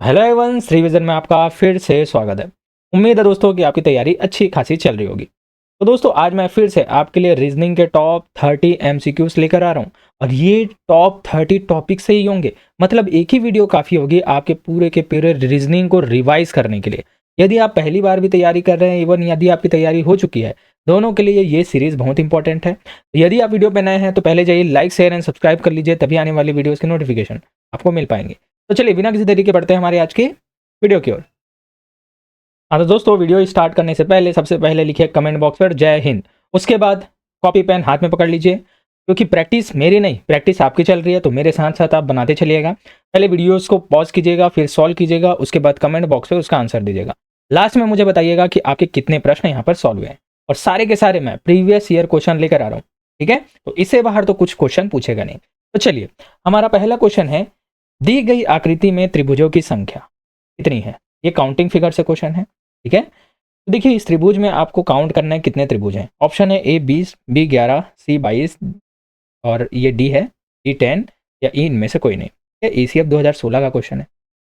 Hello everyone, revision में आपका फिर से स्वागत है। उम्मीद है दोस्तों कि आपकी तैयारी अच्छी खासी चल रही होगी। तो दोस्तों आज मैं फिर से आपके लिए रीजनिंग के टॉप 30 एमसीक्यूज लेकर आ रहा हूँ और ये टॉप 30 टॉपिक से ही होंगे। मतलब एक ही वीडियो काफ़ी होगी आपके पूरे के पूरे रीजनिंग को रिवाइज करने के लिए। यदि आप पहली बार भी तैयारी कर रहे हैं, इवन यदि आपकी तैयारी हो चुकी है, दोनों के लिए ये सीरीज़ बहुत इंपॉर्टेंट है। यदि आप वीडियो पर नए हैं तो पहले जाइए लाइक शेयर एंड सब्सक्राइब कर लीजिए, तभी आने वाली वीडियोज़ के नोटिफिकेशन आपको मिल पाएंगे। तो चलिए बिना किसी देरी के बढ़ते हैं हमारे आज के वीडियो की ओर। हाँ तो दोस्तों वीडियो स्टार्ट करने से पहले सबसे पहले लिखिए कमेंट बॉक्स पर जय हिंद। उसके बाद कॉपी पेन हाथ में पकड़ लीजिए, क्योंकि प्रैक्टिस मेरी नहीं प्रैक्टिस आपकी चल रही है, तो मेरे साथ साथ आप बनाते चलिएगा। पहले वीडियोस को पॉज कीजिएगा, फिर सॉल्व कीजिएगा, उसके बाद कमेंट बॉक्स में उसका आंसर दीजिएगा। लास्ट में मुझे बताइएगा कि आपके कितने प्रश्न यहाँ पर सॉल्व हुए हैं, और सारे के सारे मैं प्रीवियस ईयर क्वेश्चन लेकर आ रहा हूँ। ठीक है, तो इससे बाहर तो कुछ क्वेश्चन पूछेगा नहीं। तो चलिए हमारा पहला क्वेश्चन है, दी गई आकृति में त्रिभुजों की संख्या कितनी है। ये काउंटिंग फिगर से क्वेश्चन है। ठीक है, तो देखिए इस त्रिभुज में आपको काउंट करना है कितने त्रिभुज हैं। ऑप्शन है ए 20, बी 11, सी 22 और ये डी है, ई 10 या ई इनमें से कोई नहीं। ये एसीएफ 2016 का क्वेश्चन है।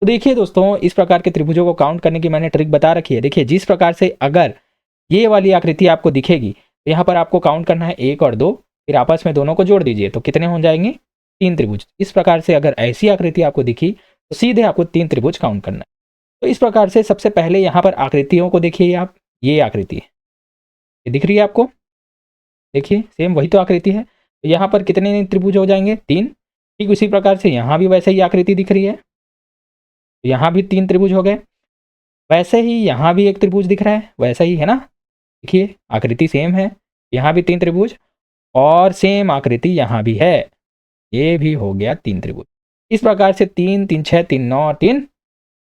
तो देखिए दोस्तों, इस प्रकार के त्रिभुजों को काउंट करने की मैंने ट्रिक बता रखी है। देखिए जिस प्रकार से अगर ये वाली आकृति आपको दिखेगी तो यहाँ पर आपको काउंट करना है 1 और 2, फिर आपस में दोनों को जोड़ दीजिए तो कितने हो जाएंगे, 3 त्रिभुज। इस प्रकार से अगर ऐसी आकृति आपको दिखी तो सीधे आपको 3 त्रिभुज काउंट करना है। तो इस प्रकार से सबसे पहले यहाँ पर आकृतियों को देखिए आप, ये आकृति ये दिख रही है आपको, देखिए सेम वही तो आकृति है। तो यहाँ पर कितने त्रिभुज हो जाएंगे, 3। ठीक उसी प्रकार से यहाँ भी वैसे ही आकृति दिख रही है, तो यहाँ भी 3 त्रिभुज हो गए। वैसे ही यहाँ भी एक त्रिभुज दिख रहा है, वैसा ही है ना, देखिए आकृति सेम है, यहाँ भी 3 त्रिभुज और सेम आकृति यहाँ भी है, ये भी हो गया 3 त्रिभुज। इस प्रकार से 3 3 6 3 9 और 3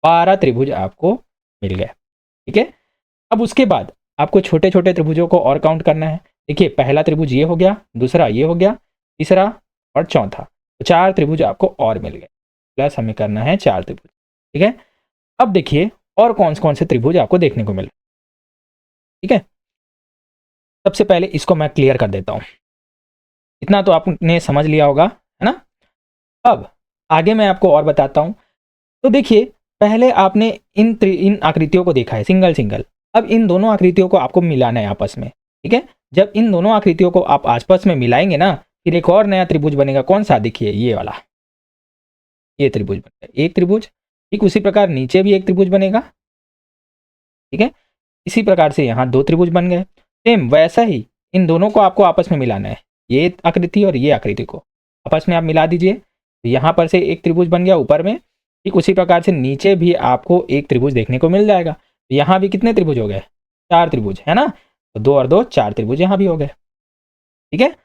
12 त्रिभुज आपको मिल गए। ठीक है, अब उसके बाद आपको छोटे छोटे त्रिभुजों को और काउंट करना है। देखिए पहला त्रिभुज ये हो गया, दूसरा ये हो गया, तीसरा और चौथा, तो 4 त्रिभुज आपको और मिल गए, प्लस हमें करना है 4 त्रिभुज। ठीक है, अब देखिए और कौन से त्रिभुज आपको देखने को मिले। ठीक है, सबसे पहले इसको मैं क्लियर कर देता हूँ, इतना तो आपने समझ लिया होगा, है ना। अब आगे मैं आपको और बताता हूँ। तो देखिए पहले आपने इन आकृतियों को देखा है सिंगल सिंगल, अब इन दोनों आकृतियों को आपको मिलाना है आपस में। ठीक है, जब इन दोनों आकृतियों को आप आपस में मिलाएंगे ना, फिर एक और नया त्रिभुज बनेगा। कौन सा, देखिए ये वाला, ये त्रिभुज बनेगा, एक त्रिभुज। ठीक उसी प्रकार नीचे भी एक त्रिभुज बनेगा। ठीक है, इसी प्रकार से यहाँ 2 त्रिभुज बन गए। सेम वैसा ही इन दोनों को आपको आपस में मिलाना है, ये आकृति और ये आकृति को आपस में आप मिला दीजिए, तो यहाँ पर से एक त्रिभुज बन गया ऊपर में। ठीक उसी प्रकार से नीचे भी आपको एक त्रिभुज देखने को मिल जाएगा। यहाँ भी कितने त्रिभुज हो गए, 4 त्रिभुज, है ना। तो 2 और 2 4 त्रिभुज यहाँ भी हो गए। ठीक है,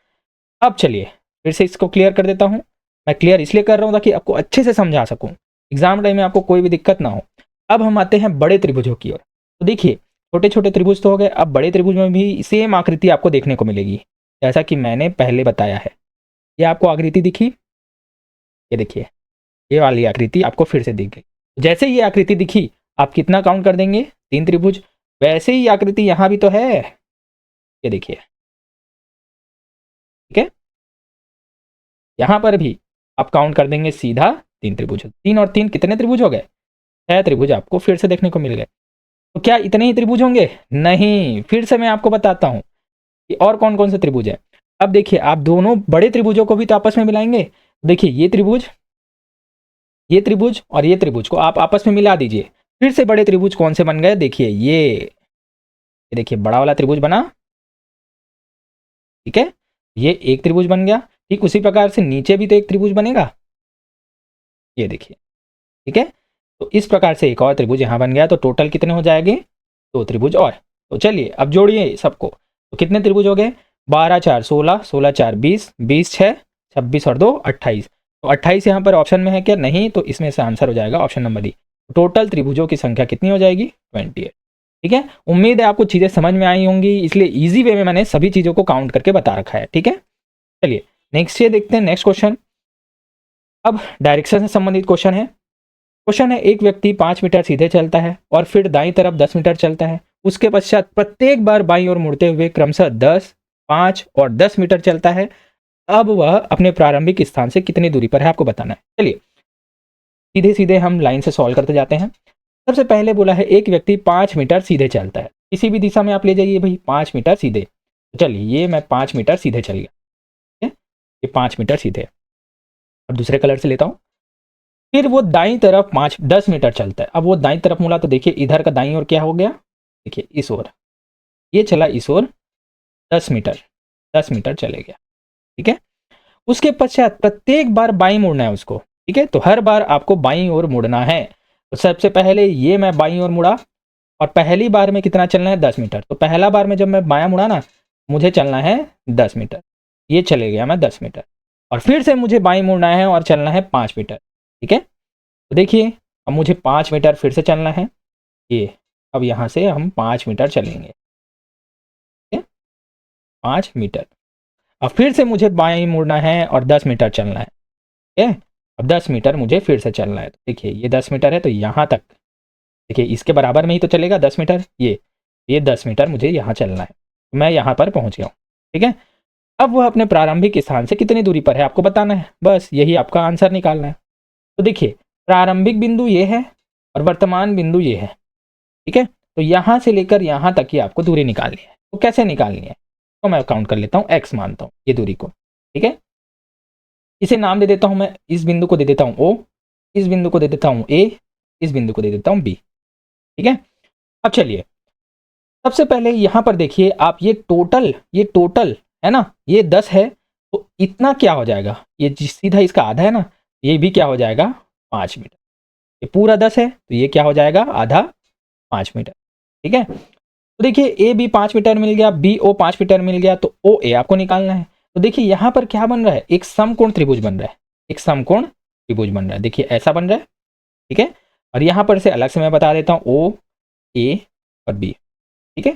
अब चलिए फिर से इसको क्लियर कर देता हूँ। मैं क्लियर इसलिए कर रहा हूँ ताकि आपको अच्छे से समझा सकूँ, एग्जाम टाइम में आपको कोई भी दिक्कत ना हो। अब हम आते हैं बड़े त्रिभुजों की ओर। तो देखिए छोटे छोटे त्रिभुज तो हो गए, अब बड़े त्रिभुज में भी सेम आकृति आपको देखने को मिलेगी, जैसा कि मैंने पहले बताया है। ये आपको आकृति दिखी, ये देखिए ये वाली आकृति आपको फिर से दिख गई। जैसे ये आकृति दिखी आप कितना काउंट कर देंगे, 3 त्रिभुज। वैसे ही आकृति यहाँ भी तो है, ये देखिए। ठीक है, यहाँ पर भी आप काउंट कर देंगे सीधा 3 त्रिभुज। 3 और 3 कितने त्रिभुज हो गए, 6 त्रिभुज आपको फिर से देखने को मिल गए। तो क्या इतने ही त्रिभुज होंगे, नहीं, फिर से मैं आपको बताता हूँ कि और कौन कौन से त्रिभुज है। अब देखिए आप दोनों बड़े त्रिभुजों को भी तो आपस में मिलाएंगे। देखिए ये त्रिभुज और ये त्रिभुज को आप आपस में मिला दीजिए, फिर से बड़े त्रिभुज कौन से बन गए, देखिए ये देखिए बड़ा वाला त्रिभुज बना। ठीक है, ये एक त्रिभुज बन गया। ठीक उसी प्रकार से नीचे भी तो एक त्रिभुज बनेगा, ये देखिए। ठीक है, तो इस प्रकार से एक और त्रिभुज यहाँ बन गया, तो टोटल कितने हो जाएंगे, 2 त्रिभुज और। तो चलिए अब जोड़िए सबको, तो कितने त्रिभुज हो गए, 12 4 16, 16 4 20, 20 6 26 और 2 28। तो 28 यहाँ पर ऑप्शन में है क्या, नहीं, तो इसमें से आंसर हो जाएगा ऑप्शन नंबर डी। टोटल त्रिभुजों की संख्या कितनी हो जाएगी, 28। ठीक है, उम्मीद है आपको चीज़ें समझ में आई होंगी, इसलिए ईजी वे में मैंने सभी चीज़ों को काउंट करके बता रखा है। ठीक है, चलिए नेक्स्ट ये देखते हैं, नेक्स्ट क्वेश्चन। अब डायरेक्शन से संबंधित क्वेश्चन है। क्वेश्चन है, एक व्यक्ति 5 मीटर सीधे चलता है और फिर दाईं तरफ 10 मीटर चलता है। उसके पश्चात प्रत्येक बार बाईं ओर मुड़ते हुए क्रमशः 10, 5 और 10 मीटर चलता है। अब वह अपने प्रारंभिक स्थान से कितनी दूरी पर है आपको बताना है। चलिए सीधे सीधे हम लाइन से सॉल्व करते जाते हैं। सबसे पहले बोला है एक व्यक्ति 5 मीटर सीधे चलता है, किसी भी दिशा में आप ले जाइए भाई 5 मीटर सीधे। तो चलिए ये मैं 5 मीटर सीधे चल गया, ठीक है, ये 5 मीटर सीधे। अब दूसरे कलर से लेता हूँ। फिर वो दाईं तरफ 10 मीटर चलता है। अब वो दाईं तरफ मुड़ा तो देखिए इधर का दाईं ओर क्या हो गया, देखिए इस ओर, ये चला इस ओर 10 मीटर, 10 मीटर चले गया, ठीक है। उसके पश्चात प्रत्येक बार बाईं मुड़ना है उसको, ठीक है। तो हर बार आपको बाईं ओर मुड़ना है। तो सबसे पहले ये मैं बाईं ओर मुड़ा और पहली बार में कितना चलना है 10 मीटर। तो पहला बार में जब मैं बायां मुड़ा ना, मुझे चलना है 10 मीटर, ये चले गया मैं 10 मीटर। और फिर से मुझे बाईं मुड़ना है और चलना है 5 मीटर, ठीक है। तो देखिए अब मुझे 5 मीटर फिर से चलना है, ये अब यहाँ से हम 5 मीटर चलेंगे, ठीक है, 5 मीटर। अब फिर से मुझे बाईं मुड़ना है और 10 मीटर चलना है, ठीक है। अब 10 मीटर मुझे फिर से चलना है। तो देखिए ये 10 मीटर है तो यहाँ तक, देखिए इसके बराबर में ही तो चलेगा 10 मीटर, ये 10 मीटर मुझे यहाँ चलना है। मैं यहाँ पर पहुँच गया हूँ, ठीक है। अब वह अपने प्रारंभिक स्थान से कितनी दूरी पर है आपको बताना है, बस यही आपका आंसर निकालना है। तो देखिए प्रारंभिक बिंदु ये है और वर्तमान बिंदु ये है, ठीक है। तो यहाँ से लेकर यहाँ तक की आपको दूरी निकालनी है। तो कैसे निकालनी है, तो मैं काउंट कर लेता हूँ, x मानता हूँ ये दूरी को, ठीक है। इसे नाम दे देता हूँ मैं, इस बिंदु को दे देता हूँ O, इस बिंदु को दे देता हूँ A, इस बिंदु को दे देता हूँ B, ठीक है। अब चलिए सबसे पहले यहाँ पर देखिए आप, ये टोटल है ना, ये 10 है, तो इतना क्या हो जाएगा, ये सीधा इसका आधा है ना, ये भी क्या हो जाएगा 5 मीटर। ये पूरा 10 है तो ये क्या हो जाएगा आधा 5 मीटर, ठीक है। तो देखिए ए बी 5 मीटर मिल गया, बी ओ 5 मीटर मिल गया, तो ओ ए आपको निकालना है। तो देखिए यहाँ पर क्या बन रहा है, एक समकोण त्रिभुज बन रहा है, एक समकोण त्रिभुज बन रहा है, देखिए ऐसा बन रहा है, ठीक है। और यहाँ पर से अलग से मैं बता देता हूँ ओ ए और बी, ठीक है।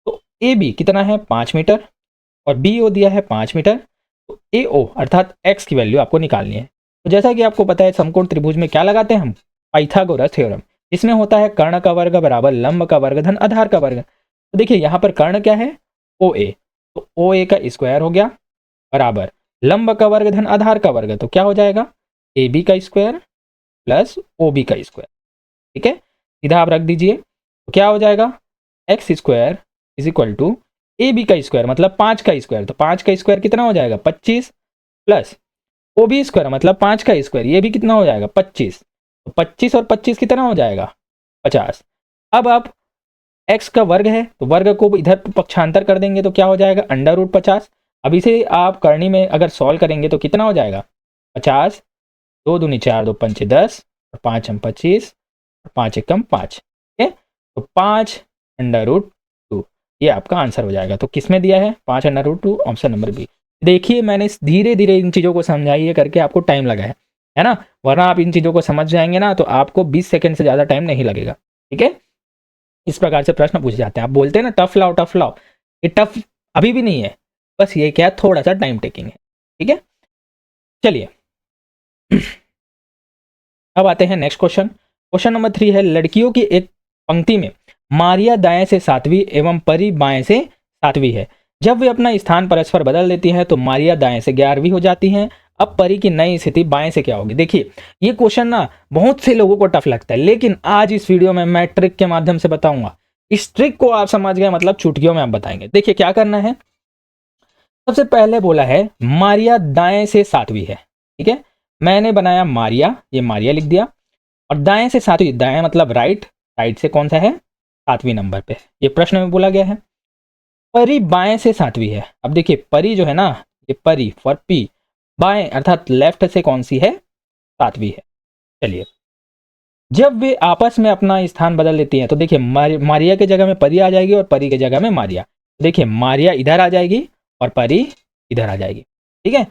तो ए बी कितना है 5 मीटर और बी ओ दिया है 5 मीटर, तो ए ओ अर्थात एक्स की वैल्यू आपको निकालनी है। तो जैसा कि आपको पता है समकोण त्रिभुज में क्या लगाते हैं हम, पाइथागोरस थ्योरम, इसमें होता है कर्ण का वर्ग बराबर लंब का वर्ग धन आधार का वर्ग। तो देखिए यहाँ पर कर्ण क्या है ओ ए, तो ओ ए का स्क्वायर हो गया बराबर लंब का वर्ग धन आधार का वर्ग, तो क्या हो जाएगा ए बी का स्क्वायर प्लस ओ बी का स्क्वायर, ठीक है। सीधा आप रख दीजिए, तो क्या हो जाएगा x square is equal to a b का स्क्वायर मतलब 5 का स्क्वायर, तो 5 का स्क्वायर कितना हो जाएगा 25 प्लस ओ बी स्क्वायर मतलब 5 का स्क्वायर, ये भी कितना हो जाएगा 25, तो 25 और 25 कितना हो जाएगा 50। अब आप x का वर्ग है तो वर्ग को इधर पक्षांतर कर देंगे तो क्या हो जाएगा अंडर रूट 50। अब इसे आप करनी में अगर सॉल्व करेंगे तो कितना हो जाएगा 50, 2 दूनी 4, 2 पंचे 10, 5 हम 25, 5 एकम 5, ठीक है। तो 5 अंडर रूट 2 ये आपका आंसर हो जाएगा। तो किस में दिया है 5 under root 2, option number B. देखिए मैंने धीरे धीरे इन चीज़ों को समझाइए करके आपको टाइम लगा है ना, वरना आप इन चीज़ों को समझ जाएंगे ना तो आपको 20 सेकंड से ज़्यादा टाइम नहीं लगेगा, ठीक है। इस प्रकार से प्रश्न पूछे जाते हैं। आप बोलते हैं ना टफ लाओ, ये टफ अभी भी नहीं है, बस ये क्या थोड़ा सा टाइम टेकिंग है, ठीक है। चलिए अब आते हैं नेक्स्ट क्वेश्चन। क्वेश्चन नंबर 3 है लड़कियों की एक पंक्ति में मारिया दाएं से 7वीं एवं परी बाएं से 7वीं है। जब वे अपना स्थान परस्पर बदल देती हैं तो मारिया दाएं से 11वीं हो जाती हैं। अब परी की नई स्थिति बाएं से क्या होगी। देखिए ये क्वेश्चन ना बहुत से लोगों को टफ लगता है, लेकिन आज इस वीडियो में मैं ट्रिक के माध्यम से बताऊंगा। इस ट्रिक को आप समझ गए मतलब चुटकियों में आप बताएंगे। देखिए क्या करना है, सबसे पहले बोला है मारिया दाएं से 7वीं है, ठीक है। मैंने बनाया मारिया, ये मारिया लिख दिया, और दाएं से 7वीं, दाएं मतलब राइट, राइट से कौन सा है 7वीं नंबर पे, ये प्रश्न में बोला गया है। परी बाएं से 7वीं है। अब देखिए परी जो है ना, ये परी फॉर पी, बाएं अर्थात लेफ्ट से कौन सी है 7वीं है। चलिए जब वे आपस में अपना स्थान बदल लेती हैं तो देखिए मारिया के जगह में परी आ जाएगी और परी के जगह में मारिया। देखिए मारिया इधर आ जाएगी और परी इधर आ जाएगी, ठीक है।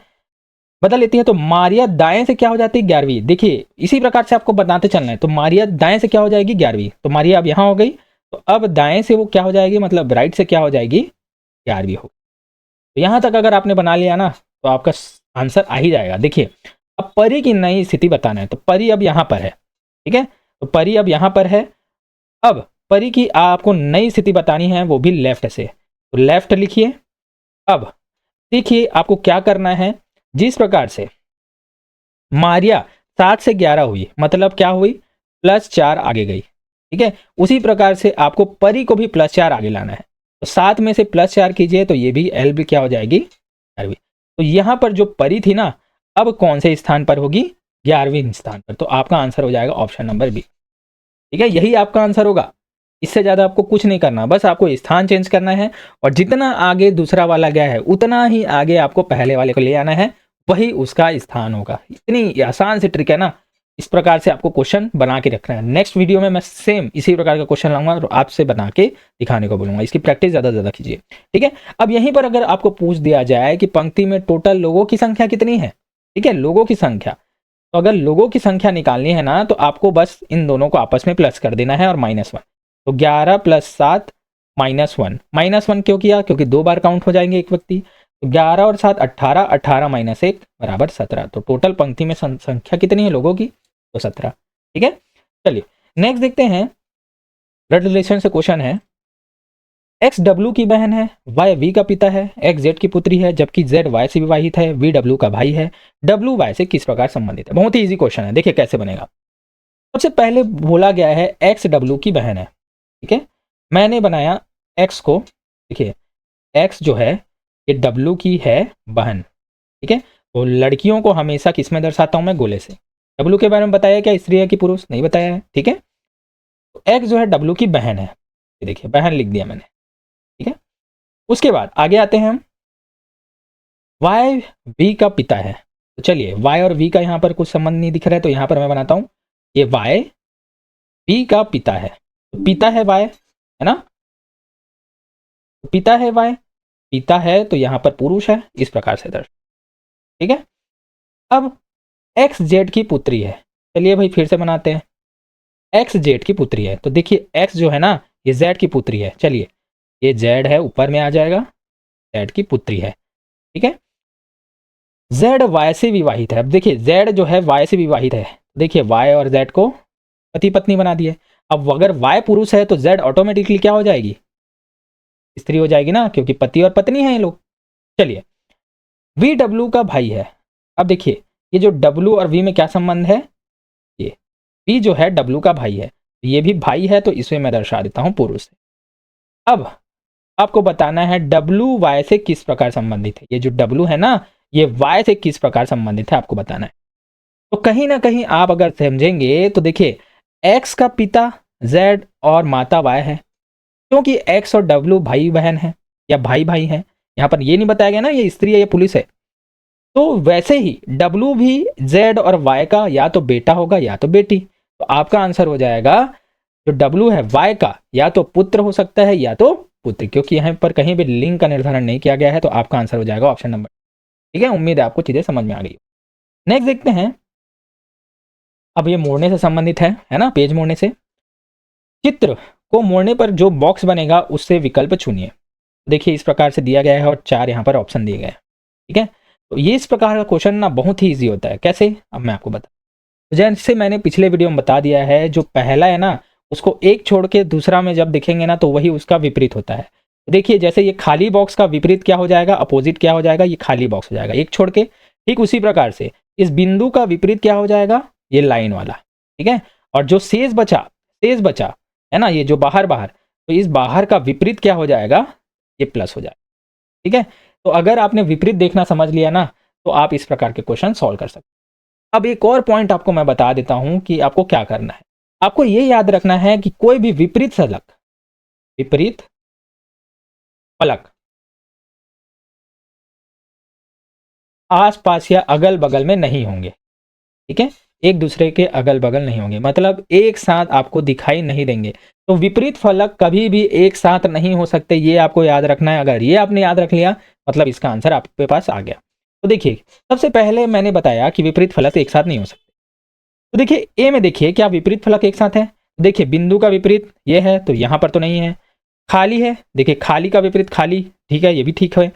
बदल लेती है तो मारिया दाएं से क्या हो जाती है 11वीं। देखिए इसी प्रकार से आपको बताते चलना है। तो मारिया दाएं से क्या हो जाएगी 11वीं, तो मारिया अब यहाँ हो गई, तो अब दाएं से वो क्या हो जाएगी मतलब राइट से क्या हो जाएगी 11वीं हो। तो यहाँ तक अगर आपने बना लिया ना तो आपका आंसर आ ही जाएगा। देखिए अब परी की नई स्थिति बताना है, तो परी अब यहाँ पर है, ठीक है। तो परी अब यहाँ पर है। अब परी की आपको नई स्थिति बतानी है, वो भी लेफ्ट से, तो लेफ्ट लिखिए। अब देखिए आपको क्या करना है, जिस प्रकार से मारिया 7 से 11 हुई, मतलब क्या हुई, +4 आगे गई। ठीक है, उसी प्रकार से आपको परी को भी +4 आगे लाना है। तो 7 में से +4 कीजिए तो ये भी एल भी क्या हो जाएगी, 11वीं। तो यहाँ पर जो परी थी ना, अब कौन से स्थान पर होगी, 11वीं स्थान पर। तो आपका आंसर हो जाएगा ऑप्शन नंबर बी। ठीक है, यही आपका आंसर होगा। इससे ज़्यादा आपको कुछ नहीं करना, बस आपको स्थान चेंज करना है और जितना आगे दूसरा वाला गया है उतना ही आगे आपको पहले वाले को ले आना है, वही उसका स्थान होगा। इतनी आसान सी ट्रिक है ना, इस प्रकार से आपको क्वेश्चन बना के रखना है। नेक्स्ट वीडियो में मैं सेम इसी प्रकार का क्वेश्चन लाऊंगा और आपसे बना के दिखाने को बोलूंगा। इसकी प्रैक्टिस ज़्यादा से ज़्यादा कीजिए। ठीक है, अब यहीं पर अगर आपको पूछ दिया जाए कि पंक्ति में टोटल लोगों की संख्या कितनी है, ठीक है, लोगों की संख्या, तो अगर लोगों की संख्या निकालनी है ना, तो आपको बस इन दोनों को आपस में प्लस कर देना है और -1। तो 11 + 7 -1, -1 क्यों किया, क्योंकि 2 बार काउंट हो जाएंगे एक व्यक्ति। तो 11 और 7 18, 18 - 1 बराबर 17। तो टोटल पंक्ति में संख्या कितनी है लोगों की, तो 17। ठीक है, चलिए नेक्स्ट देखते हैं। ब्लड रिलेशन से क्वेश्चन है, एक्स डब्ल्यू की बहन है, वाई वी का पिता है, एक्स जेड की पुत्री है, जबकि जेड वाई से विवाहित है, वी डब्ल्यू का भाई है, डब्ल्यू वाई से किस प्रकार संबंधित है। बहुत ही इजी क्वेश्चन है, देखिए कैसे बनेगा। सबसे पहले बोला गया है एक्स डब्ल्यू की बहन है। ठीक है, मैंने बनाया एक्स को, देखिए एक्स जो है ये डब्ल्यू की है बहन। ठीक है, तो लड़कियों को हमेशा किस में दर्शाता हूं मैं, गोले से। डब्ल्यू के बारे में बताया क्या, स्त्री है कि पुरुष, नहीं बताया है। ठीक है, तो एक्स जो है डब्ल्यू की बहन है, ये देखिए बहन लिख दिया मैंने। ठीक है, उसके बाद आगे आते हैं हम, वाई वी का पिता है। तो चलिए वाई और वी का यहाँ पर कुछ संबंध नहीं दिख रहा है, तो यहाँ पर मैं बनाता हूँ, ये वाई वी का पिता है। तो पिता है वाई, है ना, पिता है वाई, पिता है तो यहाँ पर पुरुष है, इस प्रकार से दर्ज। ठीक है, अब एक्स जेड की पुत्री है, चलिए भाई फिर से बनाते हैं। एक्स जेड की पुत्री है, तो देखिए एक्स जो है ना ये जेड की पुत्री है, चलिए ये जेड है ऊपर में आ जाएगा, जेड की पुत्री है। ठीक है, जेड वाई से विवाहित है। अब देखिए जेड जो है वाई से विवाहित है, देखिए वाई और जेड को पति पत्नी बना दिए। अब अगर वाई पुरुष है तो जेड ऑटोमेटिकली क्या हो जाएगी, स्त्री हो जाएगी ना, क्योंकि पति और पत्नी है ये लोग। चलिए वी डब्ल्यू का भाई है। अब देखिए ये जो डब्ल्यू और वी में क्या संबंध है, ये वी जो है डब्ल्यू का भाई है, ये भी भाई है, तो इसमें मैं दर्शा देता हूं पुरुष से। अब आपको बताना है डब्ल्यू वाई से किस प्रकार संबंधित है, ये जो डब्ल्यू है ना ये वाई से किस प्रकार संबंधित है आपको बताना है। तो कहीं ना कहीं आप अगर समझेंगे तो देखिए एक्स का पिता जेड और माता वाई है, क्योंकि एक्स और डब्ल्यू भाई बहन है या भाई भाई है, यहाँ पर ये नहीं बताया गया ना ये स्त्री है या पुलिस है। तो वैसे ही डब्ल्यू भी जेड और वाई का या तो बेटा होगा या तो बेटी। तो आपका आंसर हो जाएगा जो डब्ल्यू है वाई का या तो पुत्र हो सकता है या तो पुत्री, क्योंकि यहाँ पर कहीं भी लिंग का निर्धारण नहीं किया गया है। तो आपका आंसर हो जाएगा ऑप्शन नंबर। ठीक है, उम्मीद है आपको चीजें समझ में आ गई। नेक्स्ट देखते हैं, अब ये मोड़ने से संबंधित है ना, पेज मोड़ने से। चित्र को मोड़ने पर जो बॉक्स बनेगा उससे विकल्प चुनिए। देखिए इस प्रकार से दिया गया है और 4 यहाँ पर ऑप्शन दिए गए हैं। ठीक है, तो ये इस प्रकार का क्वेश्चन ना बहुत ही ईजी होता है। कैसे, अब मैं आपको बता, तो जैसे मैंने पिछले वीडियो में बता दिया है, जो पहला है ना उसको एक छोड़ के दूसरा में जब देखेंगे ना तो वही उसका विपरीत होता है। देखिए जैसे ये खाली बॉक्स का विपरीत क्या हो जाएगा, अपोजिट क्या हो जाएगा, ये खाली बॉक्स हो जाएगा एक छोड़ के। ठीक उसी प्रकार से इस बिंदु का विपरीत क्या हो जाएगा, ये लाइन वाला। ठीक है, और जो शेष बचा है ना, ये जो बाहर तो इस बाहर का विपरीत क्या हो जाएगा, ये प्लस हो जाएगा। ठीक है, तो अगर आपने विपरीत देखना समझ लिया ना तो आप इस प्रकार के क्वेश्चन सॉल्व कर सकते हैं। अब एक और पॉइंट आपको मैं बता देता हूं कि आपको क्या करना है। आपको ये याद रखना है कि कोई भी विपरीत फलक आसपास या अगल बगल में नहीं होंगे। ठीक है, एक दूसरे के अगल बगल नहीं होंगे, मतलब एक साथ आपको दिखाई नहीं देंगे। तो विपरीत फलक कभी भी एक साथ नहीं हो सकते, ये आपको याद रखना है। अगर ये आपने याद रख लिया मतलब इसका आंसर आपके पास आ गया। तो देखिए सबसे पहले मैंने बताया कि विपरीत फलक एक साथ नहीं हो सकते। तो देखिए ए में देखिए क्या विपरीत फलक एक साथ है, देखिए बिंदु का विपरीत ये है तो यहाँ पर तो नहीं है। खाली है, देखिए खाली का विपरीत खाली, ठीक है ये भी ठीक है।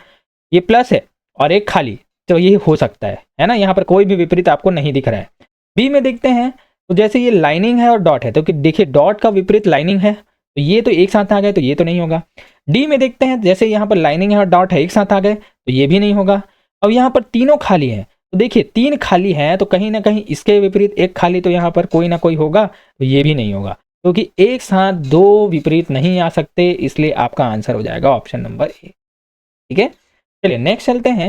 ये प्लस है और एक खाली, तो ये हो सकता है ना, यहाँ पर कोई भी विपरीत आपको नहीं दिख रहा है। बी में देखते हैं, तो जैसे ये लाइनिंग है और डॉट है, तो देखिए डॉट का विपरीत लाइनिंग है, तो ये तो एक साथ आ गए, तो ये तो नहीं होगा। डी में देखते हैं, जैसे यहाँ पर लाइनिंग है और डॉट है एक साथ आ गए, तो ये भी नहीं होगा। अब यहाँ पर तीनों खाली है, तो देखिए 3 खाली हैं, तो कहीं ना कहीं इसके विपरीत एक खाली तो यहाँ पर कोई ना कोई होगा, तो ये भी नहीं होगा, क्योंकि एक साथ 2 विपरीत नहीं आ सकते, इसलिए आपका आंसर हो जाएगा ऑप्शन नंबर ए। ठीक है, चलिए नेक्स्ट चलते हैं।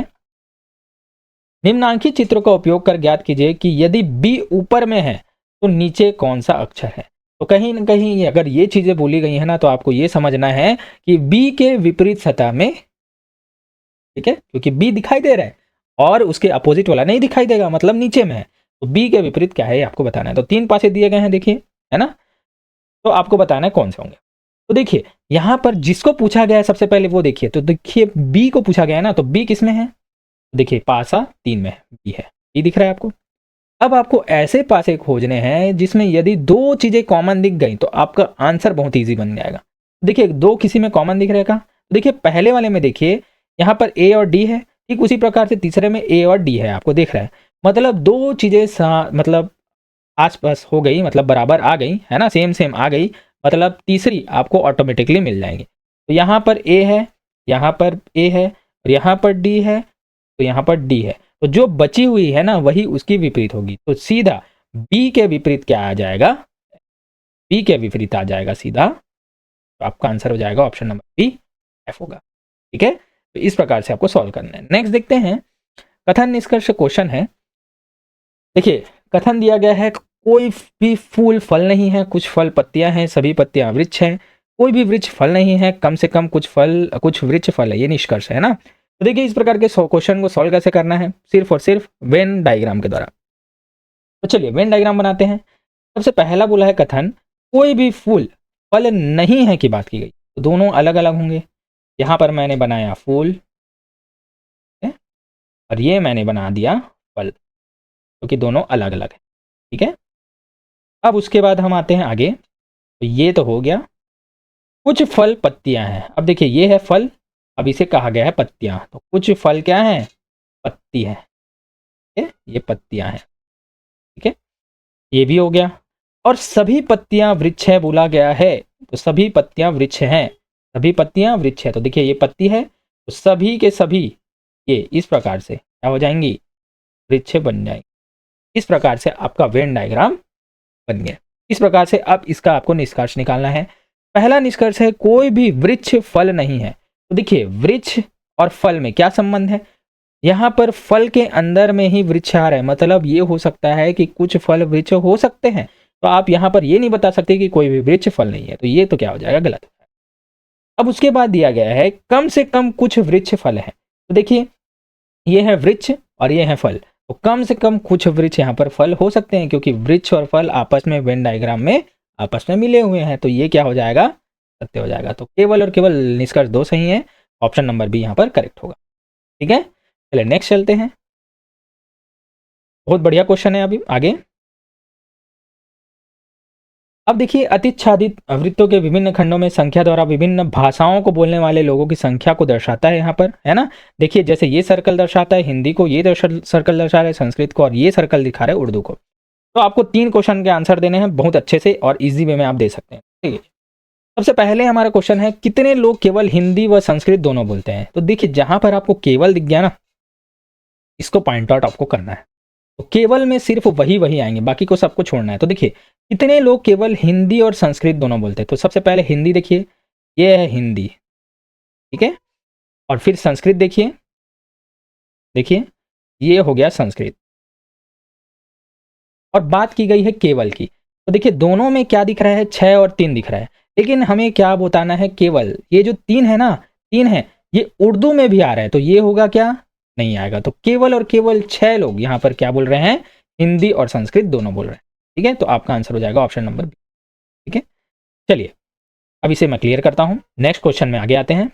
निम्नांकित चित्रों का उपयोग कर ज्ञात कीजिए कि यदि बी ऊपर में है तो नीचे कौन सा अक्षर है। तो कहीं ना कहीं अगर ये चीजें बोली गई है ना, तो आपको ये समझना है कि बी के विपरीत सतह में, ठीक है, क्योंकि बी दिखाई दे रहा है और उसके अपोजिट वाला नहीं दिखाई देगा, मतलब नीचे में है, तो बी के विपरीत क्या है ये आपको बताना है। तो 3 पासे दिए गए हैं, देखिए, है ना, तो आपको बताना है कौन से होंगे। तो देखिए यहां पर जिसको पूछा गया है सबसे पहले वो देखिए, तो देखिए बी को पूछा गया है ना, तो बी किस में है, देखिए पासा 3 में बी है, बी दिख रहा है आपको। अब आपको ऐसे पासे खोजने हैं जिसमें यदि 2 चीजें कॉमन दिख गई तो आपका आंसर बहुत ईजी बन जाएगा। देखिए 2 किसी में कॉमन दिख रहेगा, देखिए पहले वाले में देखिए यहाँ पर ए और डी है, ठीक उसी प्रकार से तीसरे में ए और डी है, आपको देख रहा है, मतलब 2 चीजें मतलब आसपास हो गई, मतलब बराबर आ गई, है ना, सेम सेम आ गई, मतलब तीसरी आपको ऑटोमेटिकली मिल जाएगी। तो यहाँ पर ए है, यहाँ पर ए है, और यहाँ पर डी है, तो यहाँ पर डी है, तो जो बची हुई है ना वही उसकी विपरीत होगी, तो सीधा बी के विपरीत क्या आ जाएगा, बी के विपरीत आ जाएगा सीधा, तो आपका आंसर हो जाएगा ऑप्शन नंबर बी, एफ होगा। ठीक है, तो इस प्रकार से आपको सॉल्व करना है। नेक्स्ट देखते हैं, कथन निष्कर्ष क्वेश्चन है। देखिए कथन दिया गया है, कोई भी फूल फल नहीं है, कुछ फल पत्तियां हैं, सभी पत्तियां वृक्ष हैं, कोई भी वृक्ष फल नहीं है, कम से कम कुछ वृक्ष फल है, ये निष्कर्ष है ना। तो देखिए इस प्रकार के क्वेश्चन को सॉल्व कैसे करना है, सिर्फ और सिर्फ वेन डायग्राम के द्वारा। तो चलिए वेन डायग्राम बनाते हैं। सबसे पहला बोला है कथन, कोई भी फूल फल नहीं है की बात की गई, तो दोनों अलग अलग होंगे। यहां पर मैंने बनाया फूल और ये मैंने बना दिया फल, क्योंकि दोनों अलग अलग है। ठीक है, अब उसके बाद हम आते हैं आगे, तो ये तो हो गया, कुछ फल पत्तियां हैं। अब देखिए ये है फल, अब इसे कहा गया है पत्तियां, तो कुछ फल क्या है, पत्ती है, ये पत्तियां हैं। ठीक है, ये भी हो गया, और सभी पत्तियां वृक्ष है बोला गया है, तो सभी पत्तियां वृक्ष हैं, सभी पत्तियां वृक्ष है, तो देखिए ये पत्ती है, तो सभी के सभी ये इस प्रकार से क्या हो जाएंगी, वृक्ष बन जाएंगे। इस प्रकार से आपका वेन डायग्राम बन गया। इस प्रकार से अब इसका आपको निष्कर्ष निकालना है। पहला निष्कर्ष है, कोई भी वृक्ष फल नहीं है। तो देखिए वृक्ष और फल में क्या संबंध है, यहाँ पर फल के अंदर में ही वृक्ष आ रहा है, मतलब ये हो सकता है कि कुछ फल वृक्ष हो सकते हैं, तो आप यहाँ पर ये नहीं बता सकते कि कोई भी वृक्ष फल नहीं है, तो ये तो क्या हो जाएगा, गलत। अब उसके बाद दिया गया है कम से कम कुछ वृक्ष फल है, तो देखिए ये है वृक्ष और ये है फल, तो कम से कम कुछ वृक्ष यहाँ पर फल हो सकते हैं, क्योंकि वृक्ष और फल आपस में वेन डायग्राम में आपस में मिले हुए हैं, तो ये क्या हो जाएगा, सत्य हो जाएगा। तो केवल और केवल निष्कर्ष 2 सही है, ऑप्शन नंबर बी यहाँ पर करेक्ट होगा। ठीक है, चलिए नेक्स्ट चलते हैं। बहुत बढ़िया क्वेश्चन है अभी आगे। अब देखिए अतिच्छादित वृत्तों के विभिन्न खंडों में संख्या द्वारा विभिन्न भाषाओं को बोलने वाले लोगों की संख्या को दर्शाता है यहाँ पर, है ना। देखिए जैसे ये सर्कल दर्शाता है हिंदी को, ये सर्कल दर्शा रहा है संस्कृत को, और ये सर्कल दिखा रहा है उर्दू को। तो आपको 3 क्वेश्चन के आंसर देने हैं बहुत अच्छे से और इजी वे में आप दे सकते हैं। ठीक है, सबसे पहले हमारा क्वेश्चन है, कितने लोग केवल हिंदी व संस्कृत दोनों बोलते हैं। तो देखिए जहां पर आपको केवल दिख गया ना, इसको पॉइंट आउट आपको करना है, तो केवल में सिर्फ वही आएंगे, बाकी को सबको छोड़ना है। तो देखिए कितने लोग केवल हिंदी और संस्कृत दोनों बोलते हैं, तो सबसे पहले हिंदी देखिए, ये है हिंदी, ठीक है, और फिर संस्कृत देखिए, देखिए ये हो गया संस्कृत, और बात की गई है केवल की, तो देखिए दोनों में क्या दिख रहा है, 6 और 3 दिख रहा है, लेकिन हमें क्या बताना है, केवल ये जो 3 है ना, 3 है, ये उर्दू में भी आ रहा है, तो ये होगा क्या, नहीं आएगा। तो केवल और केवल 6 लोग यहाँ पर क्या बोल रहे हैं, हिंदी और संस्कृत दोनों बोल रहे हैं। ठीक है, तो आपका आंसर हो जाएगा ऑप्शन नंबर बी। ठीक है, चलिए अब इसे मैं क्लियर करता हूं, नेक्स्ट क्वेश्चन में आगे आते हैं।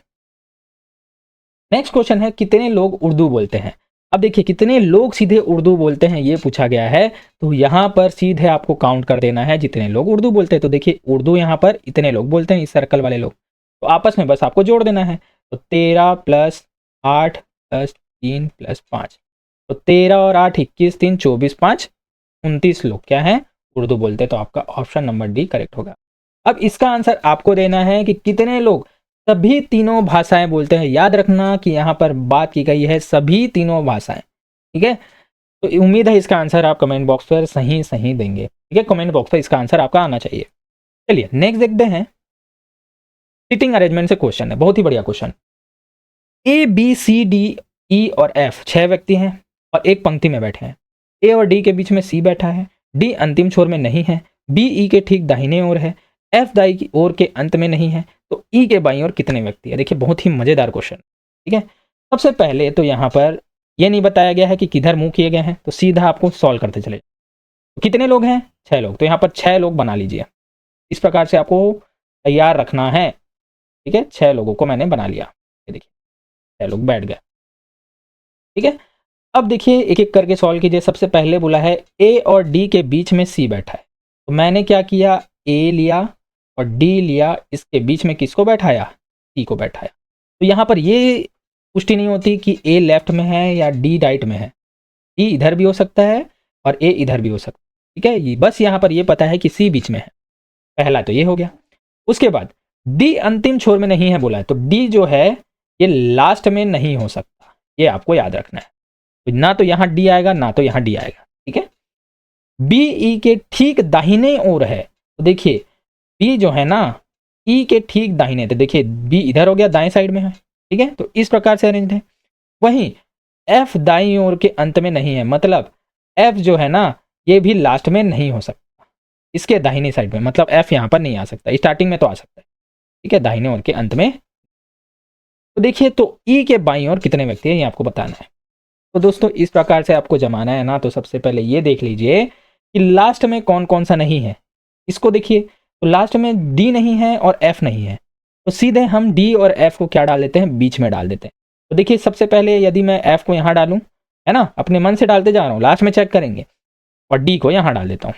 नेक्स्ट क्वेश्चन है, कितने लोग उर्दू बोलते हैं। अब देखिए कितने लोग सीधे उर्दू बोलते हैं ये पूछा गया है, तो यहाँ पर सीधे आपको काउंट कर देना है जितने लोग उर्दू बोलते हैं। तो देखिए उर्दू यहाँ पर इतने लोग बोलते हैं, इस सर्कल वाले लोग, तो आपस में बस आपको जोड़ देना है, तो 13 + 8 + 3 + 5, तो 13 और 8 21, 3 24, 5 29 लोग क्या है, उर्दू बोलते हैं। तो आपका ऑप्शन नंबर डी करेक्ट होगा। अब इसका आंसर आपको देना है कि कितने लोग सभी तीनों भाषाएं बोलते हैं। याद रखना कि यहाँ पर बात की गई है सभी तीनों भाषाएं, ठीक है। तो उम्मीद है इसका आंसर आप कमेंट बॉक्स पर सही सही देंगे। ठीक है, कमेंट बॉक्स पर इसका आंसर आपका आना चाहिए। चलिए नेक्स्ट देखते हैं। सीटिंग अरेंजमेंट से क्वेश्चन है, बहुत ही बढ़िया question. A B C D E और एफ 6 व्यक्ति हैं और एक पंक्ति में बैठे हैं। ए और डी के बीच में सी बैठा है, डी अंतिम छोर में नहीं है, बी ई के ठीक दाहिने ओर है, एफ दाई की ओर के अंत में नहीं है, तो ई के बाईं ओर कितने व्यक्ति है? देखिए बहुत ही मजेदार क्वेश्चन। ठीक है, सबसे पहले तो यहाँ पर यह नहीं बताया गया है कि किधर मुंह किए गए हैं, तो सीधा आपको सॉल्व करते चले। तो कितने लोग हैं? 6 लोग। तो यहाँ पर 6 लोग बना लीजिए। इस प्रकार से आपको तैयार रखना है। ठीक है, 6 लोगों को मैंने बना लिया। ये देखिए 6 लोग बैठ गए। ठीक है, अब देखिए एक एक करके सॉल्व कीजिए। सबसे पहले बोला है ए और डी के बीच में सी बैठा है, तो मैंने क्या किया, ए लिया और डी लिया, इसके बीच में किसको बैठाया? सी को बैठाया। तो यहाँ पर ये पुष्टि नहीं होती कि ए लेफ्ट में है या डी राइट में है। डी इधर भी हो सकता है और ए इधर भी हो सकता है। ठीक है, ये बस यहाँ पर ये पता है कि सी बीच में है। पहला तो ये हो गया। उसके बाद डी अंतिम छोर में नहीं है बोला है, तो डी जो है ये लास्ट में नहीं हो सकता, ये आपको याद रखना है। तो ना तो यहाँ डी आएगा ना तो यहाँ डी आएगा। ठीक है, बी ई के ठीक दाहिने ओर है, तो देखिए बी जो है ना ई के ठीक दाहिने, तो देखिए बी इधर हो गया, दाएं साइड में है। ठीक है, तो इस प्रकार से अरेंज है। वहीं एफ दाईं ओर के अंत में नहीं है, मतलब एफ जो है ना ये भी लास्ट में नहीं हो सकता, इसके दाहिने साइड में, मतलब एफ यहाँ पर नहीं आ सकता, स्टार्टिंग में तो आ सकता है। ठीक है, दाहिने ओर के अंत में। तो देखिए तो ई के बाईं ओर कितने व्यक्ति हैं ये आपको बताना है। तो दोस्तों इस प्रकार से आपको जमाना है ना, तो सबसे पहले ये देख लीजिए कि लास्ट में कौन कौन सा नहीं है। इसको देखिए, तो लास्ट में डी नहीं है और एफ नहीं है, तो सीधे हम डी और एफ को क्या डाल देते हैं? बीच में डाल देते हैं। तो देखिए सबसे पहले यदि मैं एफ को यहाँ डालूं, है ना, अपने मन से डालते जा रहा हूँ, लास्ट में चेक करेंगे, और डी को यहाँ डाल देता हूँ।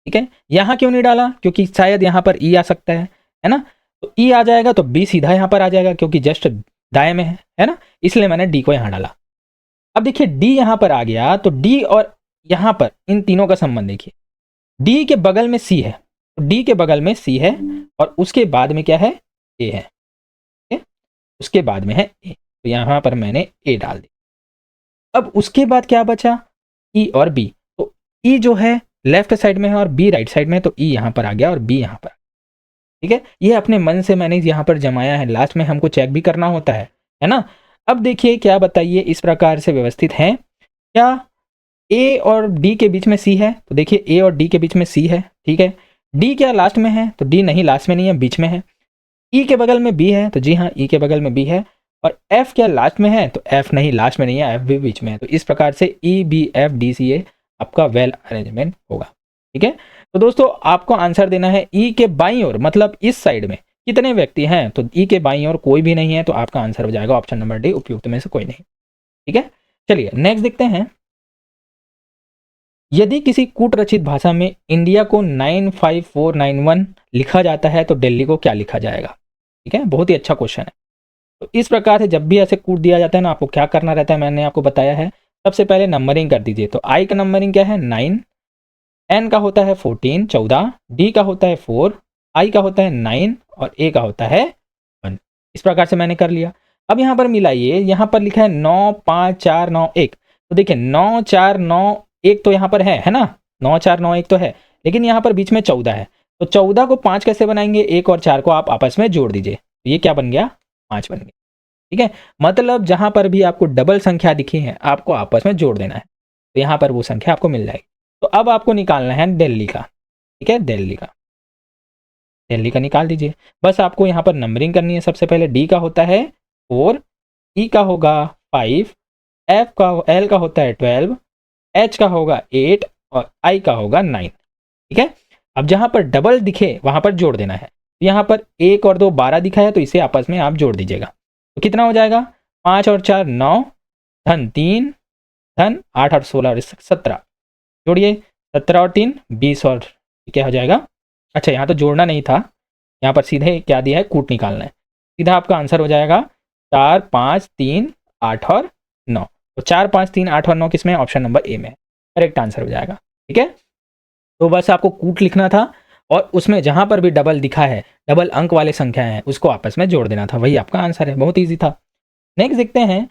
ठीक है, यहाँ क्यों नहीं डाला? क्योंकि शायद यहाँ पर ई आ सकता है ना, तो ई आ जाएगा तो बी सीधा यहाँ पर आ जाएगा क्योंकि जस्ट दाएं में है ना, इसलिए मैंने डी को यहाँ डाला। अब देखिए डी यहाँ पर आ गया, तो डी और यहाँ पर इन तीनों का संबंध देखिए, डी के बगल में सी है, तो डी के बगल में सी है और उसके बाद में क्या है? ए है। ठीक है? उसके बाद में है ए, तो यहाँ पर मैंने ए डाल दिया। अब उसके बाद क्या बचा? ई और बी। तो ई जो है लेफ्ट साइड में है और बी राइट साइड में है, तो ई यहाँ पर आ गया और बी यहाँ पर। ठीक है, ये अपने मन से मैंने यहाँ पर जमाया है, लास्ट में हमको चेक भी करना होता है ना। अब देखिए क्या बताइए, इस प्रकार से व्यवस्थित है क्या? ए और डी के बीच में सी है, तो देखिए ए और डी के बीच में सी है। ठीक है, डी क्या लास्ट में है? तो डी नहीं, लास्ट में नहीं है, बीच में है। ई के बगल में बी है, तो जी हाँ ई के बगल में बी है। और एफ क्या लास्ट में है? तो एफ नहीं, लास्ट में नहीं है, एफ भी बीच में है। तो इस प्रकार से E B F D C A आपका वेल अरेंजमेंट होगा। ठीक है, तो दोस्तों आपको आंसर देना है ई के बाईं ओर, मतलब इस साइड में कितने व्यक्ति हैं? तो ई के बाईं ओर कोई भी नहीं है, तो आपका आंसर हो जाएगा ऑप्शन नंबर डी, उपयुक्त में से कोई नहीं। ठीक है, चलिए नेक्स्ट देखते हैं। यदि किसी कूट रचित भाषा में इंडिया को 95491 लिखा जाता है तो दिल्ली को क्या लिखा जाएगा? ठीक है, बहुत ही अच्छा क्वेश्चन है। तो इस प्रकार से जब भी ऐसे कूट दिया जाता है ना, आपको क्या करना रहता है, मैंने आपको बताया है। सबसे पहले नंबरिंग कर दीजिए। तो आई का नंबरिंग क्या है? 9, एन का होता है 14 14, डी का होता है 4, आई का होता है 9 और ए का होता है 1। इस प्रकार से मैंने कर लिया। अब यहाँ पर मिलाइए, यहाँ पर लिखा है 9 5 4 9 1। तो देखिए 9 4 9 1 तो यहाँ पर है ना, 9 4 9 1 तो है, लेकिन यहाँ पर बीच में 14 है। तो 14 को 5 कैसे बनाएंगे? 1 और 4 को आप आपस में जोड़ दीजिए, तो ये क्या बन गया? 5 बन गया। ठीक है, मतलब जहां पर भी आपको डबल संख्या दिखी है आपको आपस में जोड़ देना है, तो यहाँ पर वो संख्या आपको मिल जाएगी। तो अब आपको निकालना है दिल्ली का। ठीक है, दिल्ली का निकाल दीजिए। बस आपको यहाँ पर नंबरिंग करनी है। सबसे पहले डी का होता है 4, ई का होगा 5, एफ का एल का होता है 12, एच का होगा 8 और आई का होगा 9। ठीक है, अब जहां पर डबल दिखे वहां पर जोड़ देना है। यहाँ पर 1 और 2 12 दिखा है, तो इसे आपस में आप जोड़ दीजिएगा। तो कितना हो जाएगा? 5 और 4 9, धन 3, धन 8 और 16 और 17, जोड़िए 17 और 3 20 और क्या हो जाएगा? अच्छा यहाँ तो जोड़ना नहीं था, यहाँ पर सीधे क्या दिया है? कूट निकालना है। सीधा आपका आंसर हो जाएगा 4 5 3 8 और 9। तो 4 5 3 8 और 9 किसमें? ऑप्शन नंबर ए में करेक्ट आंसर हो जाएगा। ठीक है, तो बस आपको कूट लिखना था और उसमें जहां पर भी डबल दिखा है, डबल अंक वाले संख्याएं हैं, उसको आपस में जोड़ देना था, वही आपका आंसर है। बहुत ईजी था। नेक्स्ट देखते हैं,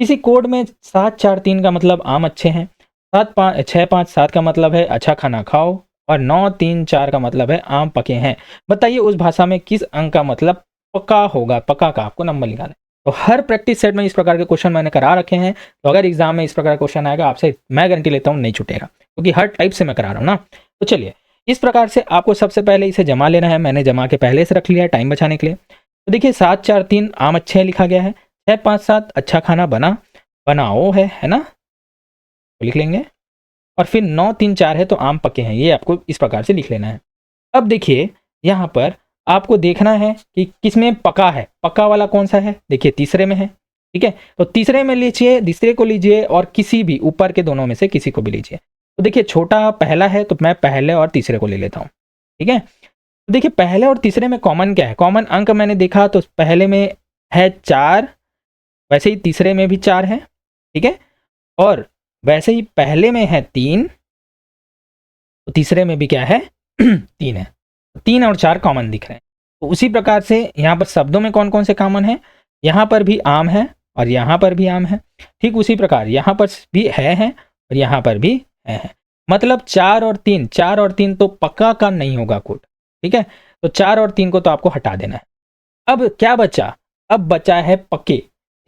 किसी कोड में 7 4 3 का मतलब आम अच्छे हैं, 6 5 7 का मतलब है अच्छा खाना खाओ, और 9 3 4 का मतलब है आम पके हैं। बताइए उस भाषा में किस अंक का मतलब पका होगा, पका का आपको नंबर निकालना है। तो हर प्रैक्टिस सेट में इस प्रकार के क्वेश्चन मैंने करा रखे हैं, तो अगर एग्जाम में इस प्रकार का क्वेश्चन आएगा आपसे मैं गारंटी लेता हूँ नहीं छूटेगा, क्योंकि हर टाइप से मैं करा रहा हूँ ना। तो चलिए इस प्रकार से आपको सबसे पहले इसे जमा लेना है, मैंने जमा के पहले से रख लिया है टाइम बचाने के लिए। तो देखिए 7 4 3 आम अच्छे लिखा गया है, 6 5 7 अच्छा खाना बनाओ है ना, तो लिख लेंगे, और फिर 9 3 4 है तो आम पके हैं, ये आपको इस प्रकार से लिख लेना है। अब देखिए यहाँ पर आपको देखना है कि किसमें पका है, पका वाला कौन सा है, देखिए तीसरे में है, ठीक है। तो तीसरे में लीजिए, तीसरे को लीजिए, और किसी भी ऊपर के दोनों में से किसी को भी लीजिए। तो देखिए छोटा पहला है तो मैं पहले और तीसरे को ले लेता हूँ, ठीक है। तो देखिए पहले और तीसरे में कॉमन क्या है, कॉमन अंक मैंने देखा तो पहले में है 4, वैसे ही तीसरे में भी 4 है, ठीक है। और वैसे ही पहले में है 3, तो तीसरे में भी क्या है 3 है, 3 और 4 कॉमन दिख रहे हैं। तो उसी प्रकार से यहाँ पर शब्दों में कौन कौन से कॉमन है, यहाँ पर भी आम है और यहाँ पर भी आम है, ठीक उसी प्रकार यहाँ पर भी है और यहाँ पर भी है। मतलब 4 और 3, 4 और 3 तो पक्का का नहीं होगा कोड, ठीक है। तो 4 और 3 को तो आपको हटा देना है। अब क्या बचा, अब बचा है पके,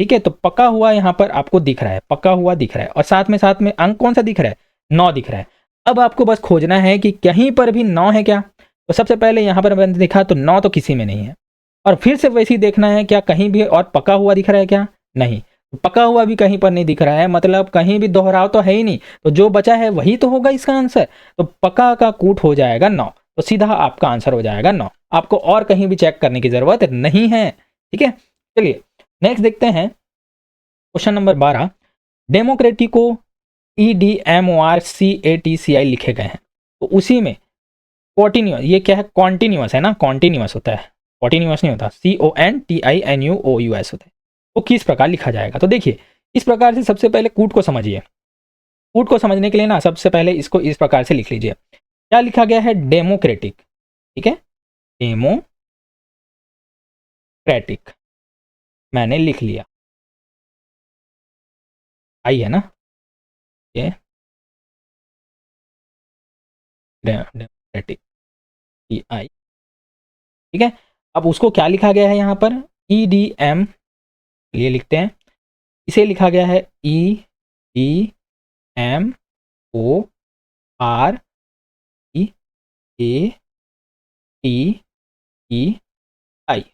ठीक है। तो पका हुआ यहाँ पर आपको दिख रहा है, पका हुआ दिख रहा है, और साथ में अंक कौन सा दिख रहा है, 9 दिख रहा है। अब आपको बस खोजना है कि कहीं पर भी 9 है क्या। तो सबसे पहले यहाँ पर मैंने देखा तो 9 तो किसी में नहीं है, और फिर से वैसे ही देखना है क्या कहीं भी और पका हुआ दिख रहा है क्या, नहीं, पका हुआ भी कहीं पर नहीं दिख रहा है, मतलब कहीं भी दोहराव तो है ही नहीं, तो जो बचा है वही तो होगा इसका आंसर। तो पका का कूट हो जाएगा 9, तो सीधा आपका आंसर हो जाएगा 9, आपको और कहीं भी चेक करने की जरूरत नहीं है, ठीक है। चलिए नेक्स्ट देखते हैं क्वेश्चन नंबर 12। डेमोक्रेटिको EDMORCATCI लिखे गए हैं, तो उसी में कॉन्टिन्यूस, ये क्या है, कॉन्टिन्यूस है ना, कॉन्टिन्यूस होता है, कॉन्टिन्यूस नहीं होता, CONTINUOUS होता है। वो किस प्रकार लिखा जाएगा, तो देखिए इस प्रकार से सबसे पहले कूट को समझिए। कूट को समझने के लिए ना सबसे पहले इसको इस प्रकार से लिख लीजिए, क्या लिखा गया है, डेमोक्रेटिक, ठीक है, डेमोक्रेटिक मैंने लिख लिया, आई है ना ये डेमोक्रेटिक आई, ठीक है। अब उसको क्या लिखा गया है यहाँ पर, EDM, ये लिखते हैं, इसे लिखा गया है EDMORCATCI।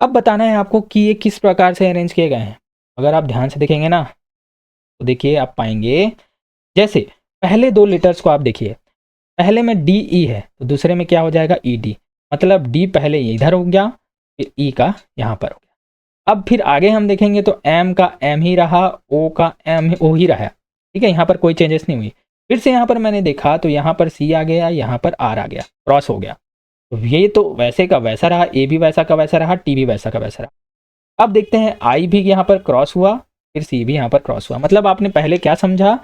अब बताना है आपको कि ये किस प्रकार से अरेंज किए गए हैं। अगर आप ध्यान से देखेंगे ना तो देखिए आप पाएंगे, जैसे पहले 2 लेटर्स को आप देखिए, पहले में DE है तो दूसरे में क्या हो जाएगा ED, मतलब D पहले इधर हो गया, फिर E का यहाँ पर हो गया। अब फिर आगे हम देखेंगे तो M का M ही रहा, O का M O ही रहा, ठीक है, यहाँ पर कोई चेंजेस नहीं हुई। फिर से यहाँ पर मैंने देखा तो यहाँ पर C आ गया, यहाँ पर R आ गया, क्रॉस हो गया। तो ये तो वैसे का वैसा रहा, A भी वैसा का वैसा रहा, T भी वैसा का वैसा रहा। अब देखते हैं I भी यहाँ पर क्रॉस हुआ, फिर C भी यहाँ पर क्रॉस हुआ। मतलब आपने पहले क्या समझा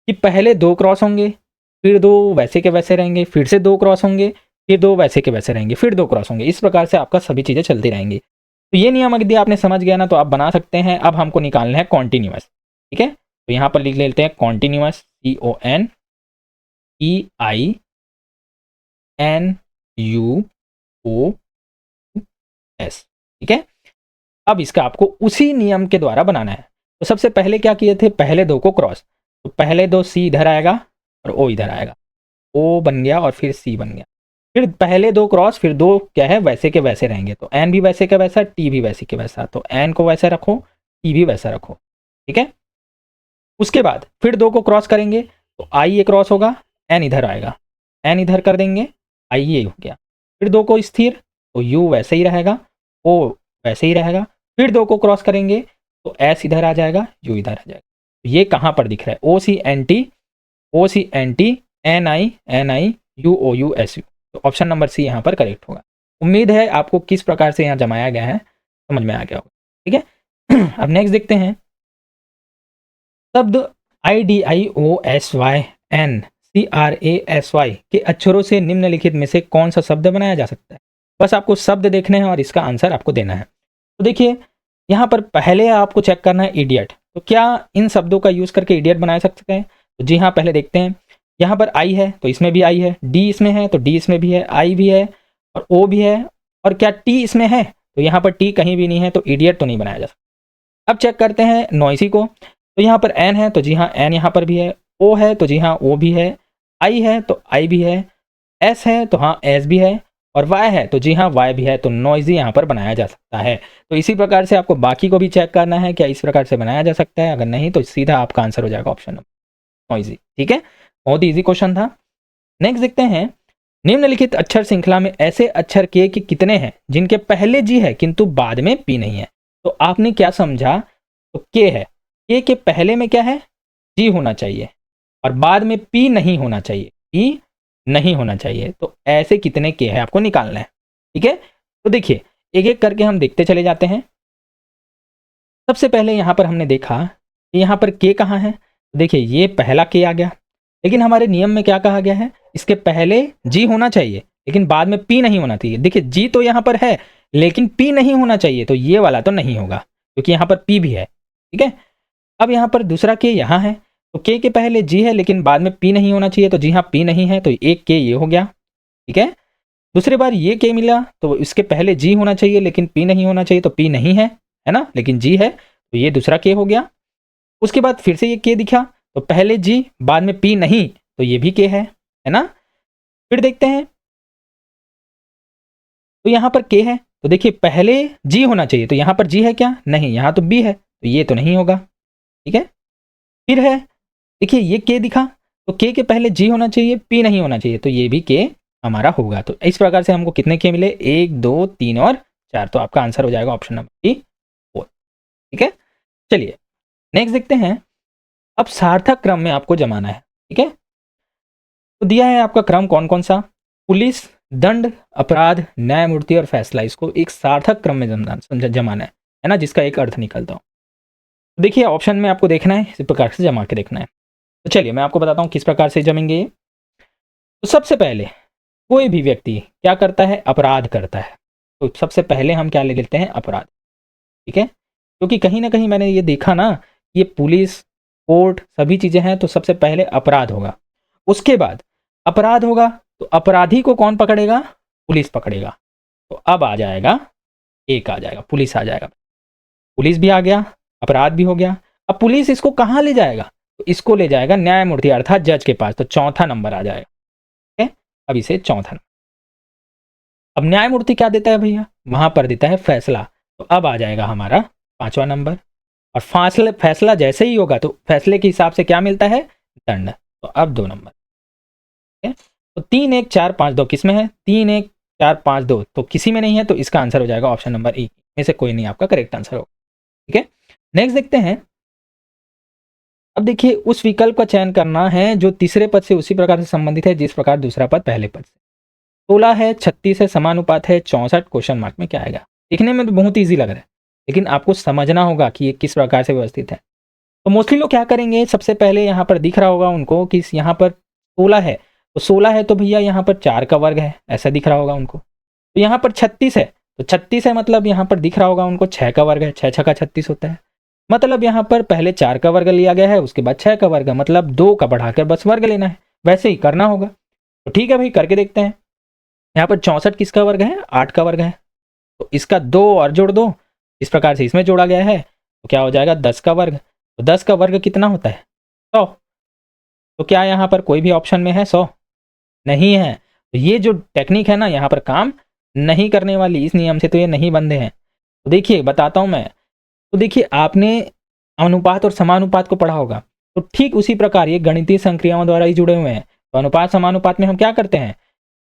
कि पहले 2 क्रॉस होंगे, फिर 2 वैसे के वैसे रहेंगे, फिर से 2 क्रॉस होंगे, फिर 2 वैसे के वैसे रहेंगे, फिर 2 क्रॉस होंगे, इस प्रकार से आपका सभी चीज़ें चलती रहेंगी। तो ये नियम यदि आपने समझ गया ना तो आप बना सकते हैं। अब हमको निकालना है कॉन्टिन्यूअस, ठीक है। तो यहाँ पर लिख लेते हैं कॉन्टिन्यूअस, CONTINUOS, ठीक है। अब इसका आपको उसी नियम के द्वारा बनाना है। तो सबसे पहले क्या किए थे, पहले 2 को क्रॉस, तो पहले 2 C इधर आएगा और O इधर आएगा, O बन गया और फिर C बन गया। फिर पहले 2 क्रॉस, फिर 2 क्या है वैसे के वैसे रहेंगे, तो N भी वैसे का वैसा, T भी वैसे के वैसा, तो N को वैसा रखो, T भी वैसा रखो, ठीक है। उसके बाद फिर 2 को क्रॉस करेंगे तो I ये क्रॉस होगा, N इधर आएगा, N इधर कर देंगे, I ये हो गया। फिर 2 को स्थिर तो U वैसे ही रहेगा, O वैसे ही रहेगा। फिर 2 को क्रॉस करेंगे तो S इधर आ जाएगा, U इधर आ जाएगा। ये कहाँ पर दिख रहा है, OCNTNINIUOUSU, तो ऑप्शन नंबर C यहाँ पर करेक्ट होगा। उम्मीद है आपको किस प्रकार से यहाँ जमाया गया है समझ में आ गया होगा, ठीक है। अब नेक्स्ट देखते हैं, शब्द IDIOSYNCRASY के अक्षरों से निम्नलिखित में से कौन सा शब्द बनाया जा सकता है। बस आपको शब्द देखने हैं और इसका आंसर आपको देना है। तो देखिए यहाँ पर पहले आपको चेक करना है इडियट, तो क्या इन शब्दों का यूज करके इडियट बना सकते हैं। तो जी हाँ, पहले देखते हैं। यहाँ पर आई है तो इसमें भी आई है, डी इसमें है तो डी इसमें भी है, आई भी है और ओ भी है, और क्या टी इसमें है? तो यहाँ पर टी कहीं भी नहीं है, तो इडियट तो नहीं बनाया जा सकता। अब चेक करते हैं नॉइसी को। तो यहाँ पर एन है तो जी हाँ एन यहाँ पर भी है, ओ है तो जी हाँ ओ भी है, आई है तो आई भी है, एस है तो हाँ एस भी है, और वाई है तो जी हाँ वाई भी है। तो नॉइजी यहाँ पर बनाया जा सकता है। तो इसी प्रकार से आपको बाकी को भी चेक करना है, क्या इस प्रकार से बनाया जा सकता है? अगर नहीं तो सीधा आपका आंसर हो जाएगा ऑप्शन नंबर नॉइजी। ठीक है, बहुत ही ईजी क्वेश्चन था। नेक्स्ट देखते हैं, निम्नलिखित अक्षर श्रृंखला में ऐसे अक्षर के कितने हैं जिनके पहले जी है किंतु बाद में पी नहीं है? तो आपने क्या समझा? तो के है, के पहले में क्या है? जी होना चाहिए और बाद में पी नहीं होना चाहिए, पी नहीं होना चाहिए। तो ऐसे कितने के हैं आपको निकालना है। ठीक है, तो देखिए एक एक करके हम देखते चले जाते हैं। सबसे पहले यहाँ पर हमने देखा कि यहाँ पर के कहाँ है। देखिए ये पहला के आ गया, लेकिन हमारे नियम में क्या कहा गया है? इसके पहले जी होना चाहिए लेकिन बाद में पी नहीं होना चाहिए। देखिए जी तो यहाँ पर है लेकिन पी नहीं होना चाहिए, तो ये वाला तो नहीं होगा क्योंकि यहाँ पर पी भी है। ठीक है, अब यहाँ पर दूसरा के यहाँ है, तो के पहले जी है लेकिन बाद में पी नहीं होना चाहिए, तो जी हाँ पी नहीं है, तो एक के ये हो गया। ठीक है, दूसरी बार ये के मिला तो इसके पहले जी होना चाहिए लेकिन पी नहीं होना चाहिए, तो पी नहीं है ना, लेकिन जी है, तो ये दूसरा के हो गया। उसके बाद फिर से ये के दिखा, तो पहले जी बाद में पी नहीं, तो ये भी के है ना। फिर देखते हैं, तो यहाँ पर के है, तो देखिए पहले जी होना चाहिए, तो यहाँ पर जी है क्या? नहीं, यहाँ तो बी है, तो ये तो नहीं होगा। ठीक है, फिर है, देखिए ये के दिखा, तो के पहले जी होना चाहिए, पी नहीं होना चाहिए, तो ये भी के हमारा होगा। तो इस प्रकार से हमको कितने के मिले? 1 2 3 और 4, तो आपका आंसर हो जाएगा ऑप्शन नंबर 4। ठीक है, चलिए नेक्स्ट देखते हैं। अब सार्थक क्रम में आपको जमाना है। ठीक है, तो दिया है आपका क्रम कौन कौन सा? पुलिस, दंड, अपराध, न्यायमूर्ति और फैसला। इसको एक सार्थक क्रम में जमाना है ना, जिसका एक अर्थ निकलता हो। देखिए ऑप्शन में आपको देखना है, इस प्रकार से जमा के देखना है। तो चलिए मैं आपको बताता हूँ किस प्रकार से जमेंगे। तो सबसे पहले कोई भी व्यक्ति क्या करता है? अपराध करता है, तो सबसे पहले हम क्या ले लेते हैं? अपराध। ठीक है, क्योंकि कहीं ना कहीं मैंने ये देखा ना, ये पुलिस, कोर्ट सभी चीज़ें हैं, तो सबसे पहले अपराध होगा। उसके बाद अपराध होगा तो अपराधी को कौन पकड़ेगा? पुलिस पकड़ेगा। तो अब आ जाएगा, एक आ जाएगा, पुलिस आ जाएगा। पुलिस भी आ गया, अपराध भी हो गया। अब पुलिस इसको कहाँ ले जाएगा? तो इसको ले जाएगा न्यायमूर्ति अर्थात जज के पास, तो चौथा नंबर आ जाएगा। ठीक है, अब इसे चौथा नंबर। अब न्यायमूर्ति क्या देता है भैया? वहां पर देता है फैसला, तो अब आ जाएगा हमारा पांचवा नंबर। और फैसला जैसे ही होगा तो फैसले के हिसाब से क्या मिलता है? दंड। तो अब 2 नंबर। ठीक है, तो 3 1 4 5 2 किस में है? 3 1 4 5 2 तो किसी में नहीं है, तो इसका आंसर हो जाएगा ऑप्शन नंबर ए में से कोई नहीं आपका करेक्ट आंसर होगा। ठीक है, नेक्स्ट देखते हैं। अब देखिए उस विकल्प का चयन करना है जो तीसरे पद से उसी प्रकार से संबंधित है जिस प्रकार दूसरा पद पहले पद से। 16 है, 36 है, समानुपात है, 64 क्वेश्चन मार्क में क्या आएगा? दिखने में तो बहुत ईजी लग रहा है, लेकिन आपको समझना होगा कि ये किस प्रकार से व्यवस्थित है। तो मोस्टली लोग क्या करेंगे? सबसे पहले यहाँ पर दिख रहा होगा उनको कि यहाँ पर 16 है, तो 16 है तो भैया यहाँ पर 4 का वर्ग है, ऐसा दिख रहा होगा उनको। तो यहाँ पर 36 है, तो 36 है मतलब यहाँ पर दिख रहा होगा उनको 6 का वर्ग है, 6 6 का 36 होता है। मतलब यहाँ पर पहले 4 का वर्ग लिया गया है, उसके बाद 6 का वर्ग, मतलब 2 का बढ़ाकर बस वर्ग लेना है, वैसे ही करना होगा। तो ठीक है भाई, करके देखते हैं। यहाँ पर 64 किसका वर्ग है? 8 का वर्ग है, तो इसका 2 और जोड़ दो, इस प्रकार से इसमें जोड़ा गया है, तो क्या हो जाएगा? 10 का वर्ग। तो 10 का वर्ग कितना होता है? 100। तो क्या यहाँ पर कोई भी ऑप्शन में है 100? नहीं है। तो ये जो टेक्निक है ना, यहाँ पर काम नहीं करने वाली, इस नियम से तो ये नहीं बंधे हैं। तो देखिए बताता हूँ मैं। तो देखिए आपने अनुपात और समानुपात को पढ़ा होगा, तो ठीक उसी प्रकार ये गणितीय संक्रियाओं द्वारा ही जुड़े हुए हैं। तो अनुपात समानुपात में हम क्या करते हैं?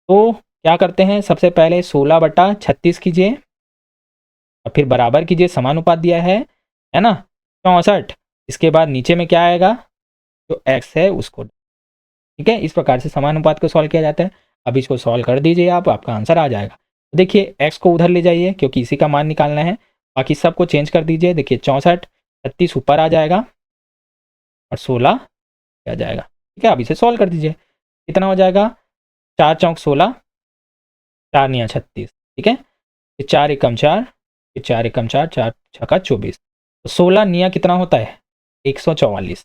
तो क्या करते हैं? सबसे पहले 16/36 कीजिए और फिर बराबर कीजिए, समानुपात दिया है ना 64। इसके बाद नीचे में क्या आएगा? जो x है उसको। ठीक है, इस प्रकार से समानुपात को सॉल्व किया जाता है। अब इसको सॉल्व कर दीजिए आप, आपका आंसर आ जाएगा। तो देखिए x को उधर ले जाइए क्योंकि इसी का मान निकालना है, बाकी सबको चेंज कर दीजिए। देखिए 64 36 ऊपर आ जाएगा और 16 आ जाएगा। ठीक है, अब इसे सॉल्व कर दीजिए, कितना हो जाएगा? 4 चौक 16, 4 निया 36। ठीक है, फिर 4 एकम 4, फिर 4 एकम 4, 4 छक्का 24। तो 16 निया कितना होता है? 144।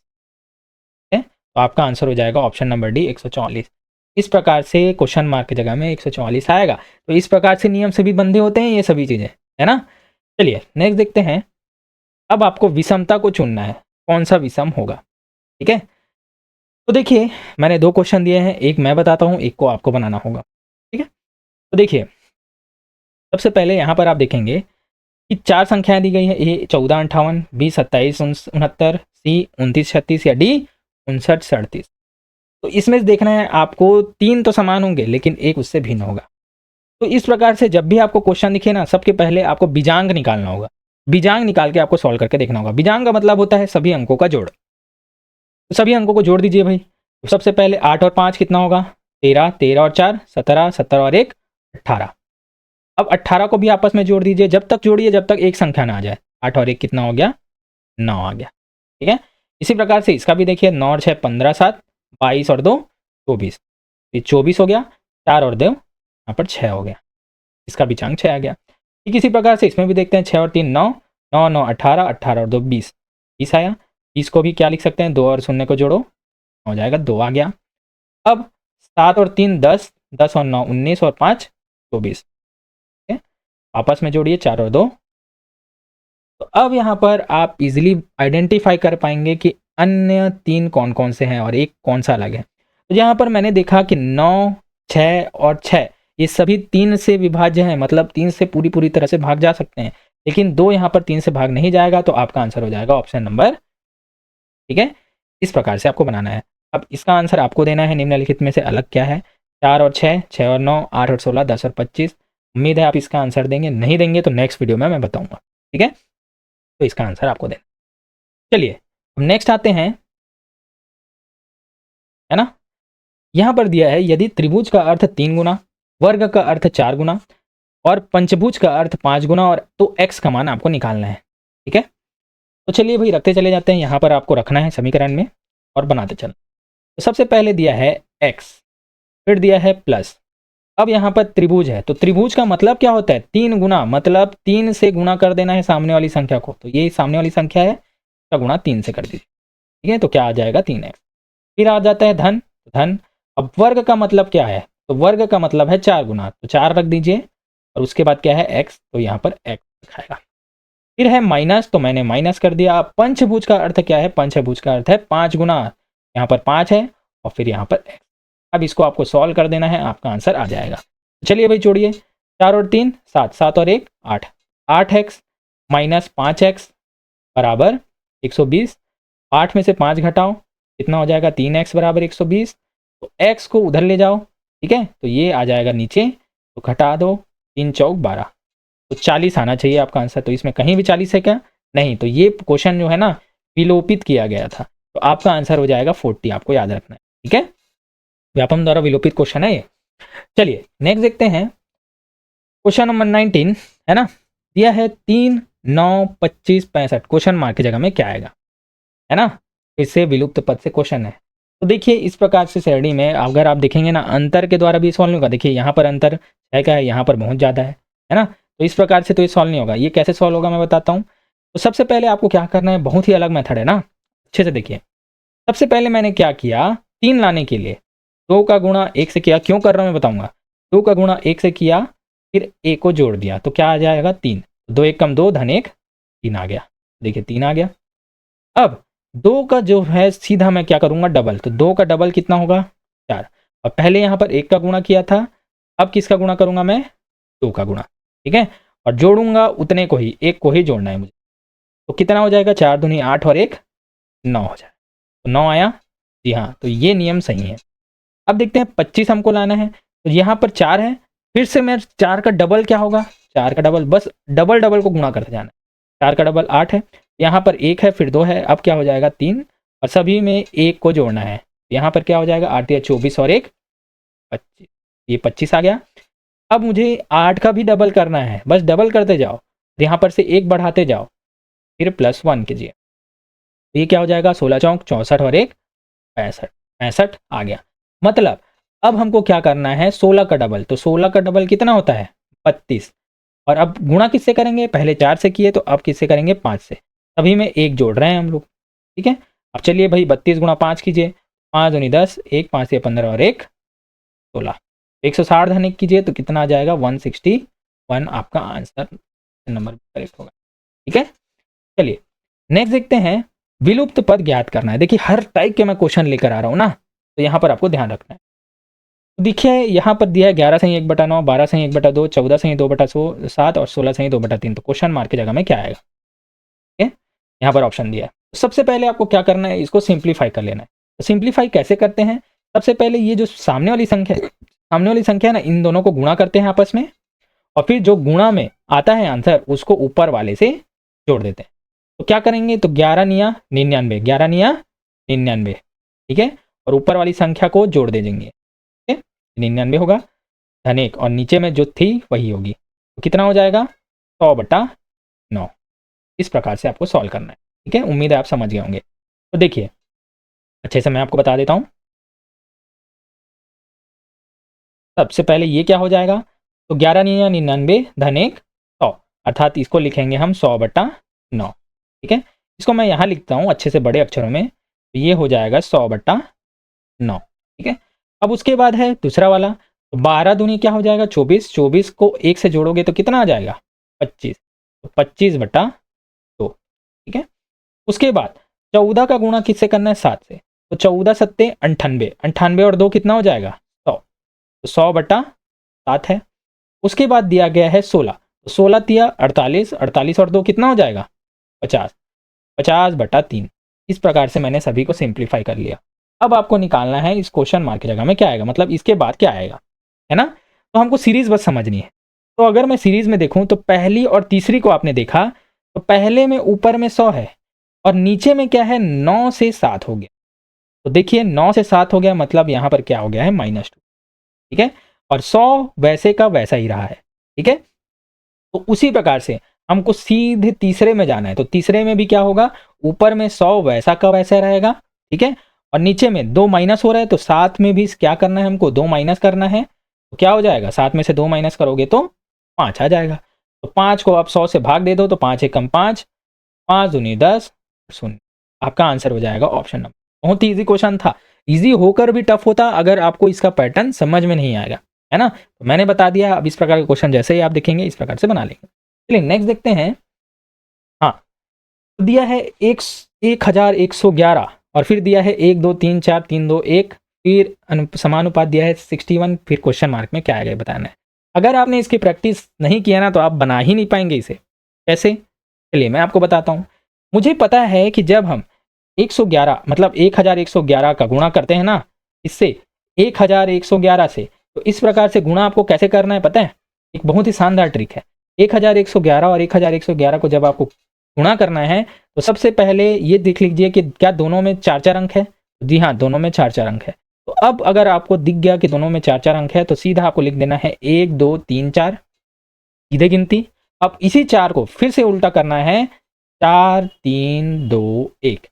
ठीक है, तो आपका आंसर हो जाएगा ऑप्शन नंबर डी 144। इस प्रकार से क्वेश्चन मार्क की जगह में 144 आएगा। तो इस प्रकार से नियम से भी बंधे होते हैं ये सभी चीज़ें, है ना। चलिए नेक्स्ट देखते हैं। अब आपको विषमता को चुनना है, कौन सा विषम होगा, ठीक है। तो देखिए मैंने 2 क्वेश्चन दिए हैं, एक मैं बताता हूँ, एक को आपको बनाना होगा, ठीक है। तो देखिए सबसे पहले यहाँ पर आप देखेंगे कि 4 संख्याएं दी गई है, ए 14 58, बी 27 69, सी 29 36 या डी 59 37। तो इसमें से देखना है आपको 3 तो समान होंगे लेकिन एक उससे भिन्न होगा। तो इस प्रकार से जब भी आपको क्वेश्चन दिखे ना, सबके पहले आपको बीजांग निकालना होगा। बीजांग निकाल के आपको सॉल्व करके देखना होगा। बीजांग का मतलब होता है सभी अंकों का जोड़। तो सभी अंकों को जोड़ दीजिए भाई। तो सबसे पहले 8 और 5 कितना होगा, 13, 13 और 4 17, 17 और 1 18। अब 18 को भी आपस में जोड़ दीजिए, जब तक जोड़िए जब तक एक संख्या ना आ जाए। 8 और 1 कितना हो गया, 9 आ गया, ठीक है। इसी प्रकार से इसका भी देखिए, 9 और 6 15, 7 22 और 2 24, ये 24 हो गया। 4 और 2 यहाँ पर 6 हो गया, इसका भी चांग 6 आ गया। ठीक इसी प्रकार से इसमें भी देखते हैं, 6 और 3 9, 9 9 18, 18 और 2 20, 20 आया। 20 को भी क्या लिख सकते हैं, 2 और 0 को जोड़ो हो जाएगा 2 आ गया। अब 7 और 3 10, 10 और 9 19 और 5 24, ठीक है। आपस में जोड़िए 4 और 2। तो अब यहाँ पर आप इजीली आइडेंटिफाई कर पाएंगे कि अन्य 3 कौन कौन से हैं और एक कौन सा अलग है। तो यहाँ पर मैंने देखा कि 9 6 और 6 ये सभी 3 से विभाज्य हैं, मतलब 3 से पूरी तरह से भाग जा सकते हैं, लेकिन 2 यहाँ पर 3 से भाग नहीं जाएगा। तो आपका आंसर हो जाएगा ऑप्शन नंबर, ठीक है। इस प्रकार से आपको बनाना है। अब इसका आंसर आपको देना है निम्नलिखित में से अलग क्या है। 4 और 6, 6 और 9, 8 और 16, 10 और 25। उम्मीद है आप इसका आंसर देंगे, नहीं देंगे तो नेक्स्ट वीडियो में मैं बताऊंगा, ठीक है। तो इसका आंसर आपको देना। चलिए अब नेक्स्ट आते हैं, है ना। यहां पर दिया है, यदि त्रिभुज का अर्थ 3 गुना, वर्ग का अर्थ 4 गुना और पंचभुज का अर्थ 5 गुना, और तो x का मान आपको निकालना है, ठीक है। तो चलिए भाई रखते चले जाते हैं। यहां पर आपको रखना है समीकरण में और बनाते चलना। तो सबसे पहले दिया है x, फिर दिया है प्लस। अब यहाँ पर त्रिभुज है, तो त्रिभुज का मतलब क्या होता है, 3 गुना, मतलब 3 से गुना कर देना है सामने वाली संख्या को। तो ये सामने वाली संख्या है, का गुणा 3 से कर दीजिए, ठीक है। तो क्या आ जाएगा 3x। फिर आ जाता है धन, धन। अब वर्ग का मतलब क्या है, तो वर्ग का मतलब है 4 गुना, तो 4 रख दीजिए। और उसके बाद क्या है x, तो यहाँ पर x लिखाएगा। फिर है माइनस, तो मैंने माइनस कर दिया। पंचभुज का अर्थ क्या है, पंचभुज का अर्थ है 5 गुना, यहाँ पर 5 है और फिर यहाँ पर x। अब इसको आपको सॉल्व कर देना है, आपका आंसर आ जाएगा। चलिए भाई जोड़िए, 4 और 3 7, 7 और 1 8, 8x माइनस 5x बराबर 120। 8 में से 5 घटाओ, कितना हो जाएगा, 3x बराबर 120। तो x को उधर ले जाओ, ठीक है। तो ये आ जाएगा नीचे, तो घटा दो, 3 चौक 12, तो 40 आना चाहिए आपका आंसर। तो इसमें कहीं भी 40 है क्या, नहीं। तो ये क्वेश्चन जो है ना विलोपित किया गया था, तो आपका आंसर हो जाएगा 40, आपको याद रखना है, ठीक है। व्यापम द्वारा विलोपित क्वेश्चन है ये। चलिए नेक्स्ट देखते हैं, क्वेश्चन नंबर 19, है ना। दिया है 3 9 25 65, क्वेश्चन मार्क की जगह में क्या आएगा, है ना। इससे विलुप्त पद से क्वेश्चन है। तो देखिए इस प्रकार से श्रेणी में अगर आप देखेंगे ना, अंतर के द्वारा भी सॉल्व नहीं होगा। देखिए यहाँ पर अंतर है क्या है, यहाँ पर बहुत ज़्यादा है ना। तो इस प्रकार से तो ये सॉल्व नहीं होगा। ये कैसे सॉल्व होगा मैं बताता हूँ। तो सबसे पहले आपको क्या करना है, बहुत ही अलग मेथड है ना, अच्छे से देखिए। सबसे पहले मैंने क्या किया, 3 लाने के लिए 2 का गुणा 1 से किया। क्यों कर रहा हूँ मैं बताऊँगा। 2 का गुणा 1 से किया, फिर 1 को जोड़ दिया, तो क्या आ जाएगा 3। 2 1 कम 2, धन 1 3 आ गया। देखिए 3 आ गया। अब 2 का जो है सीधा मैं क्या करूँगा, डबल। तो 2 का डबल कितना होगा, 4। और पहले यहाँ पर 1 का गुणा किया था, अब किसका गुणा करूँगा मैं, 2 का गुणा, ठीक है। और जोड़ूंगा उतने को ही, 1 को ही जोड़ना है मुझे। तो कितना हो जाएगा, 4 दूनी 8 और 1 9 हो जाए। तो 9 आया, जी हाँ। तो ये नियम सही है। अब देखते हैं 25 हमको लाना है। तो यहाँ पर 4 है, फिर से मैं 4 का डबल क्या होगा, 4 का डबल, बस डबल डबल को गुणा करते जाना। 4 का डबल 8 है, यहाँ पर 1 है, फिर 2 है, अब क्या हो जाएगा 3, और सभी में 1 को जोड़ना है। यहाँ पर क्या हो जाएगा, 8 या 24 और 1 25, ये 25 आ गया। अब मुझे 8 का भी डबल करना है, बस डबल करते जाओ, यहाँ पर से 1 बढ़ाते जाओ, फिर +1 कीजिए। तो ये क्या हो जाएगा, 16 चौक 64 और 1 65, 65 आ गया। मतलब अब हमको क्या करना है, 16 का डबल। तो 16 का डबल कितना होता है, 32। और अब गुणा किससे करेंगे, पहले 4 से किए, तो अब किससे करेंगे, 5 से। सभी में 1 जोड़ रहे हैं हम लोग, ठीक है। अब चलिए भाई 32 गुणा 5 कीजिए, 5 दूनी 10, 1 5 से 15 और 1 16। 160 धन 1 कीजिए तो कितना आ जाएगा 161 आपका आंसर नंबर करेक्ट होगा। ठीक है, चलिए नेक्स्ट देखते हैं। विलुप्त पद ज्ञात करना है। देखिए हर टाइप के मैं क्वेश्चन लेकर आ रहा हूँ ना, तो यहाँ पर आपको ध्यान रखना है। तो देखिए यहाँ पर दिया है 11 सही 1/9, 12 सही 1/2, 14 सही 2/7 और 16 सही 2/3। तो क्वेश्चन मार्क की जगह में क्या आएगा? ठीक है, यहाँ पर ऑप्शन दिया है। तो सबसे पहले आपको क्या करना है, इसको सिंप्लीफाई कर लेना है। तो सिंप्लीफाई कैसे करते हैं? सबसे पहले ये जो सामने वाली संख्या है ना, इन दोनों को गुणा करते हैं आपस में, और फिर जो गुणा में आता है आंसर उसको ऊपर वाले से जोड़ देते हैं। तो क्या करेंगे, तो 11 निया 99, 11 निया 99, ठीक है, और ऊपर वाली संख्या को जोड़ दे देंगे। ठीक है, 99 होगा धन 1 और नीचे में जो थी वही होगी, तो कितना हो जाएगा 100/9। इस प्रकार से आपको सॉल्व करना है। ठीक है, उम्मीद है आप समझ गए होंगे। तो देखिए अच्छे से मैं आपको बता देता हूँ। सबसे पहले ये क्या हो जाएगा, तो 11 निया 99 धन 1 100, अर्थात इसको लिखेंगे हम 100/9। ठीक है, इसको मैं यहाँ लिखता हूँ अच्छे से बड़े अक्षरों में, तो ये हो जाएगा 100/9। ठीक है, अब उसके बाद है दूसरा वाला, तो 12 दूनी क्या हो जाएगा 24, 24 को 1 से जोड़ोगे तो कितना आ जाएगा 25, तो 25/2। ठीक है, उसके बाद 14 का गुणा किससे करना है 7 से, तो 14 सत्ते 98, 98 और 2 कितना हो जाएगा 100, तो 100/7 है। उसके बाद दिया गया है 16, तो 16 तिया 48, 48 और 2 कितना हो जाएगा 50, 50/3। इस प्रकार से मैंने सभी को सिंप्लीफाई कर लिया। अब आपको निकालना है इस क्वेश्चन मार्क की जगह में क्या आएगा, मतलब इसके बाद क्या आएगा, है ना। तो हमको सीरीज बस समझनी है। तो अगर मैं सीरीज में देखूं तो पहली और तीसरी को आपने देखा, तो पहले में ऊपर में 100 है और नीचे में क्या है 9 से 7 हो गया। तो देखिए 9 से 7 हो गया, मतलब यहाँ पर क्या हो गया है -2। ठीक है, और 100 वैसे का वैसा ही रहा है। ठीक है, तो उसी प्रकार से हमको सीधे तीसरे में जाना है। तो तीसरे में भी क्या होगा, ऊपर में 100 वैसा का वैसा रहेगा। ठीक है, और नीचे में 2 माइनस हो रहा है, तो 7 में भी क्या करना है हमको 2 माइनस करना है। तो क्या हो जाएगा 7 में से 2 माइनस करोगे तो 5 आ जाएगा। तो 5 को आप 100 से भाग दे दो, तो 5 एकम 5, 5 दूनी 10 शून्य। आपका आंसर हो जाएगा ऑप्शन नंबर। बहुत ही ईजी क्वेश्चन था, ईजी होकर भी टफ होता अगर आपको इसका पैटर्न समझ में नहीं आएगा, है ना। तो मैंने बता दिया, अब इस प्रकार के क्वेश्चन जैसे ही आप देखेंगे इस प्रकार से बना लेंगे। चलिए नेक्स्ट देखते हैं। हाँ, तो दिया है 1111 और फिर दिया है 1 2 3 4 3 2 1, फिर समानुपात दिया है 61, फिर क्वेश्चन मार्क में क्या आएगा बताना है। अगर आपने इसकी प्रैक्टिस नहीं किया ना तो आप बना ही नहीं पाएंगे इसे। कैसे, चलिए मैं आपको बताता हूँ। मुझे पता है कि जब हम 111 मतलब 1111 का गुणा करते हैं ना इससे 1111 से, तो इस प्रकार से गुणा आपको कैसे करना है पता है, एक बहुत ही शानदार ट्रिक है। 1111 और 1111 को जब आपको गुणा करना है तो सबसे पहले ये देख लीजिए कि क्या दोनों में 4-4 अंक है। जी हाँ, दोनों में 4-4 अंक है। तो अब अगर आपको दिख गया कि दोनों में 4-4 अंक है तो सीधा आपको लिख देना है 1 2 3 4, सीधे गिनती। अब इसी 4 को फिर से उल्टा करना है 4 3 2 1।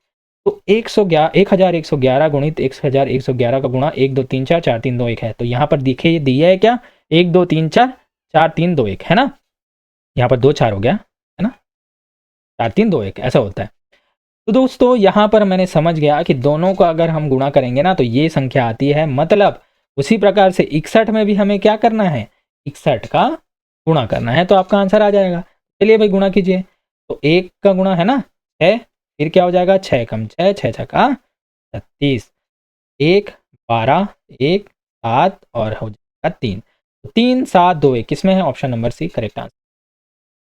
तो 1111 गुणित 1111 का गुणा 1 2 3 4 4 3 2 1 है। तो यहाँ पर दिखे दिया है क्या 1 2 3 4 4 3 2 1, है ना। यहाँ पर 2 4 हो गया, है ना, 4 3 2 1 ऐसा होता है। तो दोस्तों यहाँ पर मैंने समझ गया कि दोनों को अगर हम गुणा करेंगे ना तो ये संख्या आती है, मतलब उसी प्रकार से 61 में भी हमें क्या करना है 61 का गुणा करना है, तो आपका आंसर आ जाएगा। चलिए भाई गुणा कीजिए। तो 1 का गुणा है ना 6, फिर क्या हो जाएगा 6 कम 6 6 6 का 36, 1 12 1 7 और हो जाएगा 3, 3 7 2 1 किसमें है option number C correct answer.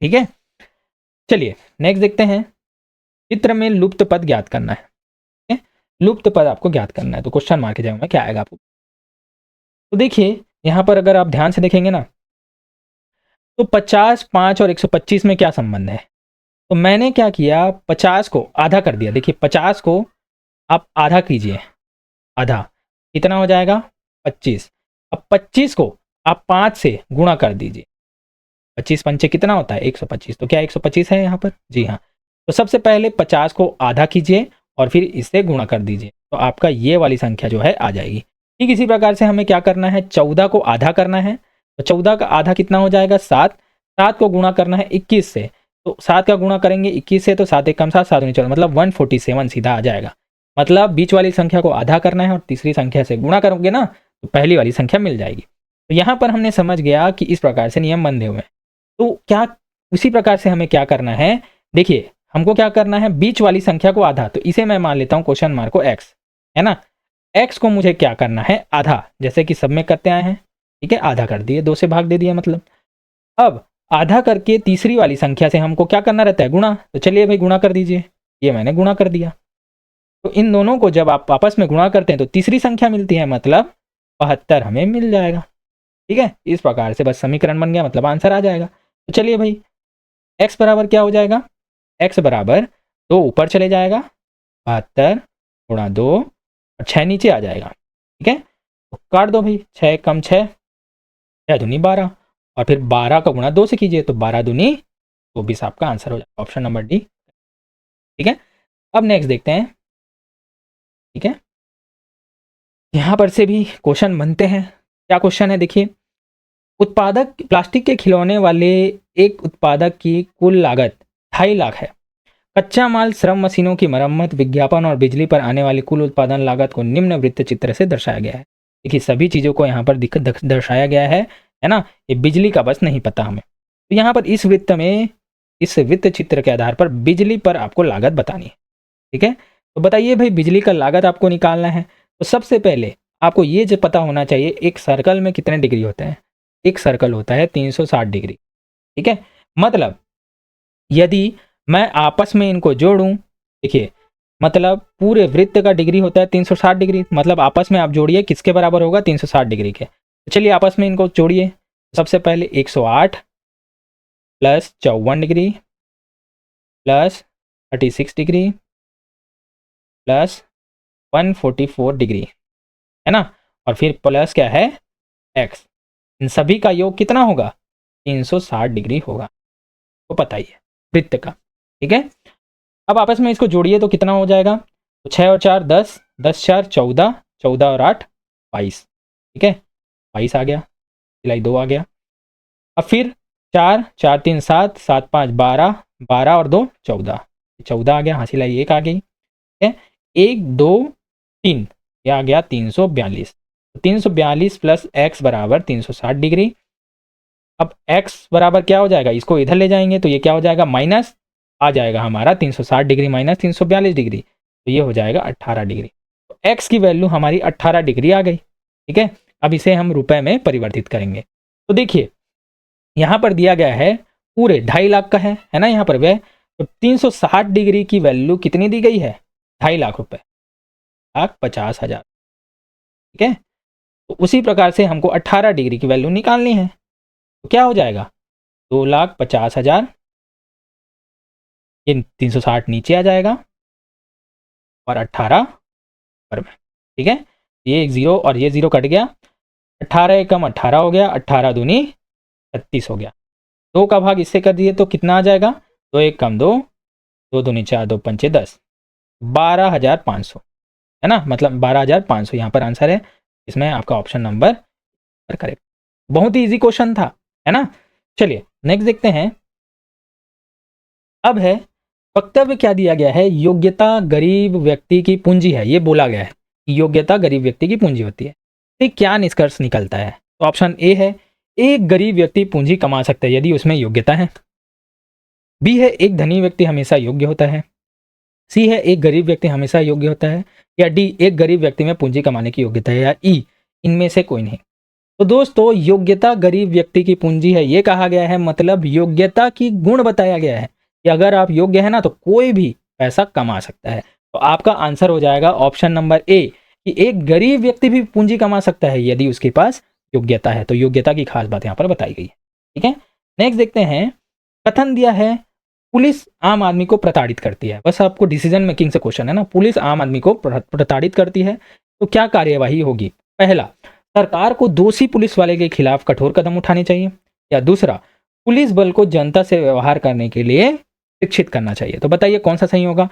ठीक है, चलिए नेक्स्ट देखते हैं। चित्र में लुप्त पद ज्ञात करना है। ठीक है? लुप्त पद आपको ज्ञात करना है, तो क्वेश्चन मार्क की जगह में क्या आएगा आपको। तो देखिए यहाँ पर अगर आप ध्यान से देखेंगे ना तो 50 5 और 125 में क्या संबंध है। तो मैंने क्या किया 50 को आधा कर दिया। देखिए 50 को आप आधा कीजिए, आधा कितना हो जाएगा 25। अब 25 को आप 5 से गुणा कर दीजिए, 25 पंचे कितना होता है 125। तो क्या 125 है यहाँ पर, जी हाँ। तो सबसे पहले 50 को आधा कीजिए और फिर इससे गुणा कर दीजिए, तो आपका ये वाली संख्या जो है आ जाएगी। ठीक इसी प्रकार से हमें क्या करना है 14 को आधा करना है। तो 14 का आधा कितना हो जाएगा 7, 7 को गुणा करना है 21 से। तो 7 का गुणा करेंगे 21 से, तो 7 एक कम 7 7 14 मतलब 147 सीधा आ जाएगा। मतलब बीच वाली संख्या को आधा करना है और तीसरी संख्या से गुणा करोगे ना तो पहली वाली संख्या मिल जाएगी। तो यहाँ पर हमने समझ गया कि इस प्रकार से नियम बंधे हुए हैं। तो क्या उसी प्रकार से हमें क्या करना है, देखिए हमको क्या करना है, बीच वाली संख्या को आधा, तो इसे मैं मान लेता हूँ क्वेश्चन मार्क को एक्स, है ना। एक्स को मुझे क्या करना है, आधा, जैसे कि सब में करते आए हैं, ठीक है, आधा कर दिए, 2 से भाग दे दिया मतलब। अब आधा करके तीसरी वाली संख्या से हमको क्या करना रहता है, गुणा, तो चलिए भाई गुणा कर दीजिए, ये मैंने गुणा कर दिया। तो इन दोनों को जब आप आपस में गुणा करते हैं तो तीसरी संख्या मिलती है, मतलब 72 हमें मिल जाएगा। ठीक है, इस प्रकार से बस समीकरण बन गया, मतलब आंसर आ जाएगा। तो चलिए भाई x बराबर क्या हो जाएगा, x बराबर 2 ऊपर चले जाएगा, 72 गुणा 2 और 6 नीचे आ जाएगा। ठीक है, तो काट दो भाई, 6 कम 6, 6 दूनी 12, और फिर 12 का गुणा 2 से कीजिए तो 12 दूनी 24 आपका आंसर हो जाएगा, ऑप्शन नंबर डी। ठीक है, अब नेक्स्ट देखते हैं। ठीक है, यहाँ पर से भी क्वेश्चन बनते हैं। क्या क्वेश्चन है, देखिए, उत्पादक प्लास्टिक के खिलौने वाले एक उत्पादक की कुल लागत 2.5 लाख है। कच्चा माल, श्रम, मशीनों की मरम्मत, विज्ञापन और बिजली पर आने वाली कुल उत्पादन लागत को निम्न वृत्त चित्र से दर्शाया गया है। देखिए सभी चीज़ों को यहाँ पर दर्शाया गया है ना। ये बिजली का बस नहीं पता हमें, तो यहाँ पर इस वृत्त में, इस वित्त चित्र के आधार पर बिजली पर आपको लागत बतानी है। ठीक है, तो बताइए भाई बिजली का लागत आपको निकालना है, तो सबसे पहले आपको ये जो पता होना चाहिए, एक सर्कल में कितने डिग्री होते हैं, एक सर्कल होता है 360 डिग्री। ठीक है, मतलब यदि मैं आपस में इनको जोड़ूं, देखिए मतलब पूरे वृत्त का डिग्री होता है 360 डिग्री, मतलब आपस में आप जोड़िए किसके बराबर होगा, 360 डिग्री के। तो चलिए आपस में इनको जोड़िए, सबसे पहले 108 plus 54 degree plus 36 degree plus 144 degree, है ना, और फिर प्लस क्या है x, इन सभी का योग कितना होगा, 360 डिग्री होगा, तो पता ही है वृत्त का। ठीक है, अब आपस में इसको जोड़िए तो कितना हो जाएगा, तो 6 और 4 10, 10 4 14, 14 और 8 22। ठीक है, 22 आ गया, सिलाई 2 आ गया। अब फिर 4 4 3 7, 7 5 12, 12 और 2 14, 14 आ गया, हाँ सिलाई 1 आ गई। ठीक है, 1 2 3, ये आ गया 342। 342 प्लस x बराबर 360 डिग्री। अब x बराबर क्या हो जाएगा, इसको इधर ले जाएंगे तो ये क्या हो जाएगा, माइनस आ जाएगा हमारा 360 डिग्री माइनस 342 डिग्री, तो ये हो जाएगा 18 डिग्री। तो x की वैल्यू हमारी 18 डिग्री आ गई। ठीक है, अब इसे हम रुपए में परिवर्तित करेंगे। तो देखिए यहाँ पर दिया गया है पूरे 2.5 लाख का है ना, यहाँ पर वह, तो 360 डिग्री की वैल्यू कितनी दी गई है, 2.5 लाख रुपए, 1,50,000। ठीक है, तो उसी प्रकार से हमको 18 डिग्री की वैल्यू निकालनी है, तो क्या हो जाएगा, 2,50,000, ये 360 नीचे आ जाएगा और 18 ऊपर में। ठीक है, ये एक 0 और ये 0 कट गया, 18 एकम 18 हो गया, 18 दूनी 36 हो गया, 2 का भाग इससे कर दिए तो कितना आ जाएगा, 2 एक कम 2, 2 दूनी 4, 2 पंचे 10, 12,500, है ना, मतलब 12,500 यहाँ पर आंसर है। इसमें आपका ऑप्शन नंबर करेक्ट। बहुत ही इजी क्वेश्चन था, है ना। चलिए नेक्स्ट देखते हैं। अब है वक्तव्य क्या दिया गया है, योग्यता गरीब व्यक्ति की पूंजी है, ये बोला गया है कि योग्यता गरीब व्यक्ति की पूंजी होती है। तो क्या निष्कर्ष निकलता है, तो ऑप्शन ए है, एक गरीब व्यक्ति पूंजी कमा सकता है यदि उसमें योग्यता है। बी है, एक धनी व्यक्ति हमेशा योग्य होता है। सी है, एक गरीब व्यक्ति हमेशा योग्य होता है। या डी, एक गरीब व्यक्ति में पूंजी कमाने की योग्यता है। या ई, इनमें से कोई नहीं। तो दोस्तों योग्यता गरीब व्यक्ति की पूंजी है, ये कहा गया है, मतलब योग्यता की गुण बताया गया है कि अगर आप योग्य है ना तो कोई भी पैसा कमा सकता है। तो आपका आंसर हो जाएगा ऑप्शन नंबर ए, कि एक गरीब व्यक्ति भी पूंजी कमा सकता है यदि उसके पास योग्यता है। तो योग्यता की खास बात यहाँ पर बताई गई है। ठीक है, नेक्स्ट देखते हैं। कथन दिया है, पुलिस आम आदमी को प्रताड़ित करती है। बस आपको डिसीजन मेकिंग से क्वेश्चन है ना, पुलिस आम आदमी को प्रताड़ित करती है तो क्या कार्यवाही होगी। पहला, सरकार को दोषी पुलिस वाले के खिलाफ कठोर कदम उठाने चाहिए। या दूसरा, पुलिस बल को जनता से व्यवहार करने के लिए शिक्षित करना चाहिए। तो बताइए कौन सा सही होगा,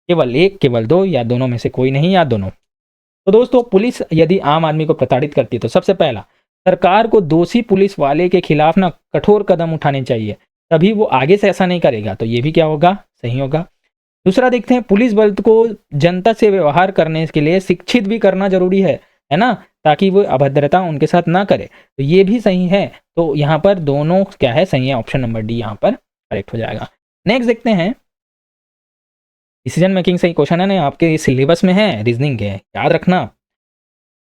केवल एक, केवल दो, या दोनों में से कोई नहीं, या दोनों। तो दोस्तों पुलिस यदि आम आदमी को प्रताड़ित करती है तो सबसे पहला, सरकार को दोषी पुलिस वाले के खिलाफ ना कठोर कदम उठाने चाहिए, तभी वो आगे से ऐसा नहीं करेगा। तो ये भी क्या होगा, सही होगा। दूसरा देखते हैं, पुलिस बल को जनता से व्यवहार करने के लिए शिक्षित भी करना जरूरी है ना, ताकि वो अभद्रता उनके साथ ना करे। तो ये भी सही है। तो यहाँ पर दोनों क्या है, सही है। ऑप्शन नंबर डी यहाँ पर करेक्ट हो जाएगा। नेक्स्ट देखते हैं, डिसीजन मेकिंग सही क्वेश्चन है ना, आपके सिलेबस में है, रीजनिंग है, याद रखना।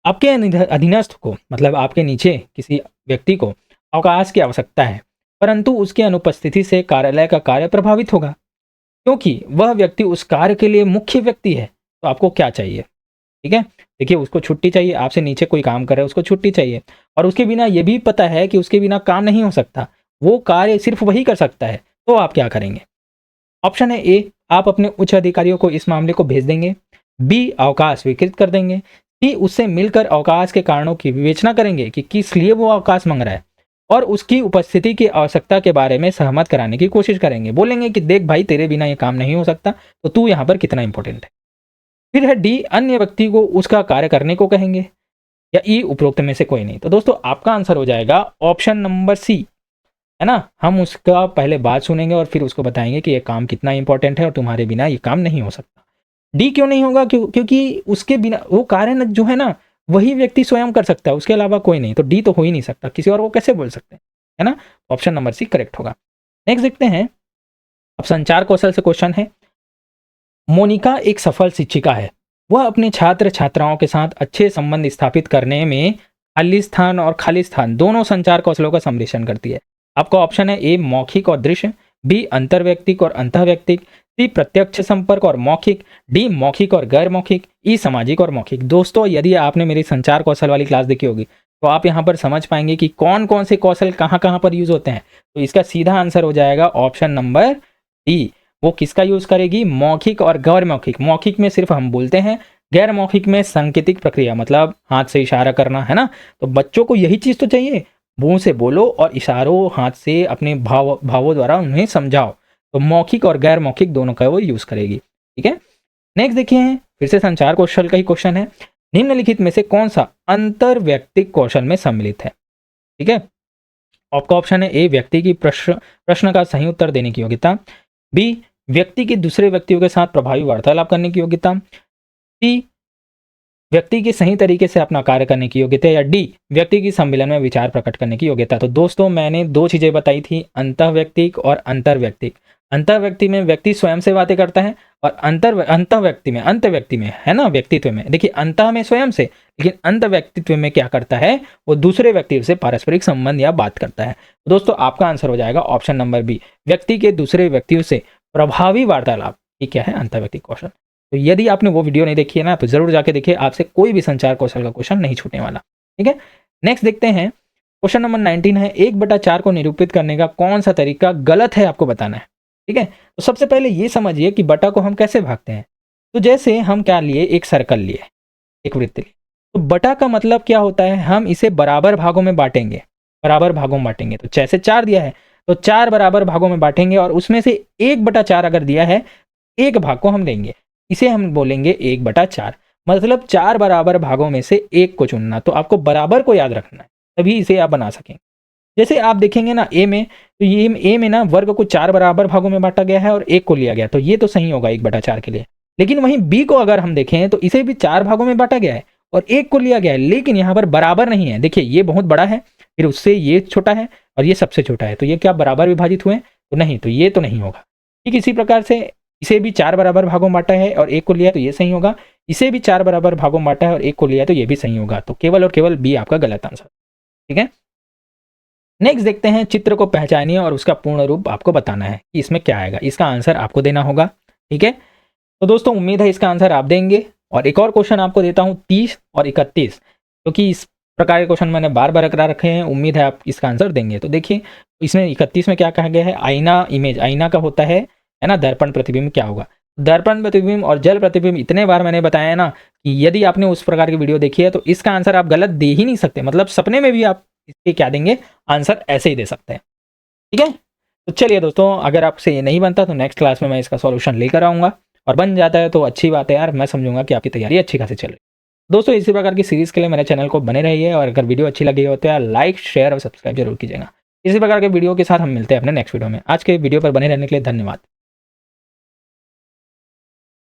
आपके अधीनस्थ को, मतलब आपके नीचे किसी व्यक्ति को अवकाश की आवश्यकता है, परंतु उसकी अनुपस्थिति से कार्यालय का कार्य प्रभावित होगा, क्योंकि वह व्यक्ति उस कार्य के लिए मुख्य व्यक्ति है। तो आपको क्या चाहिए? ठीक है, देखिए उसको छुट्टी चाहिए, आपसे नीचे कोई काम कर रहा है उसको छुट्टी चाहिए, और उसके बिना ये भी पता है कि उसके बिना काम नहीं हो सकता, वो कार्य सिर्फ वही कर सकता है। तो आप क्या करेंगे? ऑप्शन है ए, आप अपने उच्च अधिकारियों को इस मामले को भेज देंगे। बी, अवकाश स्वीकृत कर देंगे। सी, उससे मिलकर अवकाश के कारणों की विवेचना करेंगे कि किस लिए वो अवकाश मांग रहा है, और उसकी उपस्थिति की आवश्यकता के बारे में सहमत कराने की कोशिश करेंगे। बोलेंगे कि देख भाई, तेरे बिना ये काम नहीं हो सकता, तो तू यहाँ पर कितना इंपॉर्टेंट है। फिर है डी, अन्य व्यक्ति को उसका कार्य करने को कहेंगे। या ई, उपरोक्त में से कोई नहीं। तो दोस्तों आपका आंसर हो जाएगा ऑप्शन नंबर सी, है ना। हम उसका पहले बात सुनेंगे और फिर उसको बताएंगे कि ये काम कितना इंपॉर्टेंट है और तुम्हारे बिना ये काम नहीं हो सकता। डी क्यों नहीं होगा? क्योंकि उसके बिना वो कार्य जो है ना, वही व्यक्ति स्वयं कर सकता है, उसके अलावा कोई नहीं। तो डी तो हो ही नहीं सकता, किसी और को कैसे बोल सकते हैं, है ना। ऑप्शन नंबर सी करेक्ट होगा। नेक्स्ट देखते हैं, अब संचार कौशल से क्वेश्चन है। मोनिका एक सफल शिक्षिका है। वह अपने छात्र छात्राओं के साथ अच्छे संबंध स्थापित करने में खालिस्तान और खालिस्तान दोनों संचार कौशलों का सम्मिश्रण करती है। आपका ऑप्शन है ए, मौखिक और दृश्य। बी, अंतर्व्यक्तिक और अंतःव्यक्तिक। सी, प्रत्यक्ष संपर्क और मौखिक। डी, मौखिक और गैर मौखिक। ई, सामाजिक और मौखिक। दोस्तों यदि आपने मेरी संचार कौशल वाली क्लास देखी होगी तो आप यहाँ पर समझ पाएंगे कि कौन कौन से कौशल कहाँ कहाँ पर यूज होते हैं। तो इसका सीधा आंसर हो जाएगा ऑप्शन नंबर डी। वो किसका यूज करेगी? मौखिक और गैर मौखिक। मौखिक में सिर्फ हम बोलते हैं, गैर मौखिक में सांकेतिक प्रक्रिया, मतलब हाथ से इशारा करना, है ना। तो बच्चों को यही चीज तो चाहिए, मुंह से बोलो और इशारों हाथ से अपने भावों द्वारा उन्हें समझाओ। तो मौखिक और गैर मौखिक दोनों का वो यूज करेगी। ठीक है, नेक्स्ट देखिए, फिर से संचार कौशल का ही क्वेश्चन है। निम्नलिखित में से कौन सा अंतर्व्यक्तिक कौशल में सम्मिलित है? ठीक है, आपका ऑप्शन है ए, व्यक्ति की प्रश्न का सही उत्तर देने की योग्यता। बी, व्यक्ति की दूसरे व्यक्तियों के साथ प्रभावी वार्तालाप करने की योग्यता। सी, व्यक्ति की सही तरीके से अपना कार्य करने की योग्यता। या डी, व्यक्ति की सम्मेलन में विचार प्रकट करने की योग्यता। तो दोस्तों मैंने दो चीजें बताई थी, अंतःव्यक्तिक और अंतर्व्यक्तिक। अंतर्व्यक्ति में व्यक्ति स्वयं से बातें करता है, और अंतःव्यक्ति में है ना, व्यक्तित्व में देखिए, अंतः में स्वयं से, लेकिन अंतर्व्यक्तित्व में क्या करता है, वो दूसरे व्यक्ति से पारस्परिक संबंध या बात करता है। दोस्तों आपका आंसर हो जाएगा ऑप्शन नंबर बी, व्यक्ति के दूसरे व्यक्तियों से प्रभावी वार्तालाप। ये क्या है? अंतर्व्यक्तिक कौशल। तो यदि आपने वो वीडियो नहीं देखी है ना, तो जरूर जाके देखिए, आपसे कोई भी संचार कौशल का क्वेश्चन नहीं छूटने वाला। ठीक है, नेक्स्ट देखते हैं, क्वेश्चन नंबर 19 है, 1/4 को निरूपित करने का कौन सा तरीका गलत है, आपको बताना है। ठीक है, तो सबसे पहले ये समझिए कि बटा को हम कैसे भागते हैं। तो जैसे हम क्या लिए, एक सर्कल लिए, एक वृत्त लिए, तो बटा का मतलब क्या होता है, हम इसे बराबर भागों में बांटेंगे, बराबर भागों में बांटेंगे। तो जैसे 4 दिया है तो 4 बराबर भागों में बांटेंगे, और उसमें से 1/4 अगर दिया है, एक भाग को हम देंगे, इसे हम बोलेंगे 1/4। मतलब 4 बराबर भागों में से एक को चुनना। तो आपको बराबर को याद रखना है, तभी इसे आप बना सकेंगे। जैसे आप देखेंगे ना ए में, तो ये ए में ना वर्ग को 4 बराबर भागों में बांटा गया है और एक को लिया गया, तो ये तो सही होगा 1/4 के लिए। लेकिन वहीं बी को अगर हम देखें तो इसे भी 4 भागों में बांटा गया है और एक को लिया गया है, लेकिन यहाँ पर बराबर नहीं है। देखिए ये बहुत बड़ा है, फिर उससे ये छोटा है और ये सबसे छोटा है, तो ये क्या बराबर विभाजित हुए? तो नहीं, तो ये तो नहीं होगा। ठीक इसी प्रकार से इसे भी 4 बराबर भागों में बांटा है और एक को लिया, तो ये सही होगा। इसे भी 4 बराबर भागों में बांटा है और एक को लिया, तो ये भी सही होगा। तो केवल और केवल बी आपका गलत आंसर। ठीक है, नेक्स्ट देखते हैं, चित्र को पहचानिए और उसका पूर्ण रूप आपको बताना है कि इसमें क्या आएगा। इसका आंसर आपको देना होगा। ठीक है, तो दोस्तों उम्मीद है इसका आंसर आप देंगे। और एक और क्वेश्चन आपको देता हूं 30 और 31, क्योंकि इस प्रकार के क्वेश्चन मैंने बार बार करा रखे हैं। उम्मीद है आप इसका आंसर देंगे। तो देखिए इसमें 31 में क्या कहा गया है, आईना इमेज, आईना का होता है ना, दर्पण प्रतिबिंब क्या होगा। दर्पण प्रतिबिंब और जल प्रतिबिंब इतने बार मैंने बताया है ना, कि यदि आपने उस प्रकार की वीडियो देखी है तो इसका आंसर आप गलत दे ही नहीं सकते। मतलब सपने में भी आप इसके क्या देंगे, आंसर ऐसे ही दे सकते हैं। ठीक है, तो चलिए दोस्तों, अगर आपसे ये नहीं बनता तो नेक्स्ट क्लास में मैं इसका सॉल्यूशन लेकर आऊँगा, और बन जाता है तो अच्छी बात है यार, मैं समझूंगा कि आपकी तैयारी अच्छी खासी चल रही है। दोस्तों इसी प्रकार की सीरीज़ के लिए मेरे चैनल को बने रहिए, और अगर वीडियो अच्छी लगी हो तो यार लाइक, शेयर और सब्सक्राइब जरूर कीजिएगा। इसी प्रकार के वीडियो के साथ हम मिलते हैं अपने नेक्स्ट वीडियो में। आज के वीडियो पर बने रहने के लिए धन्यवाद।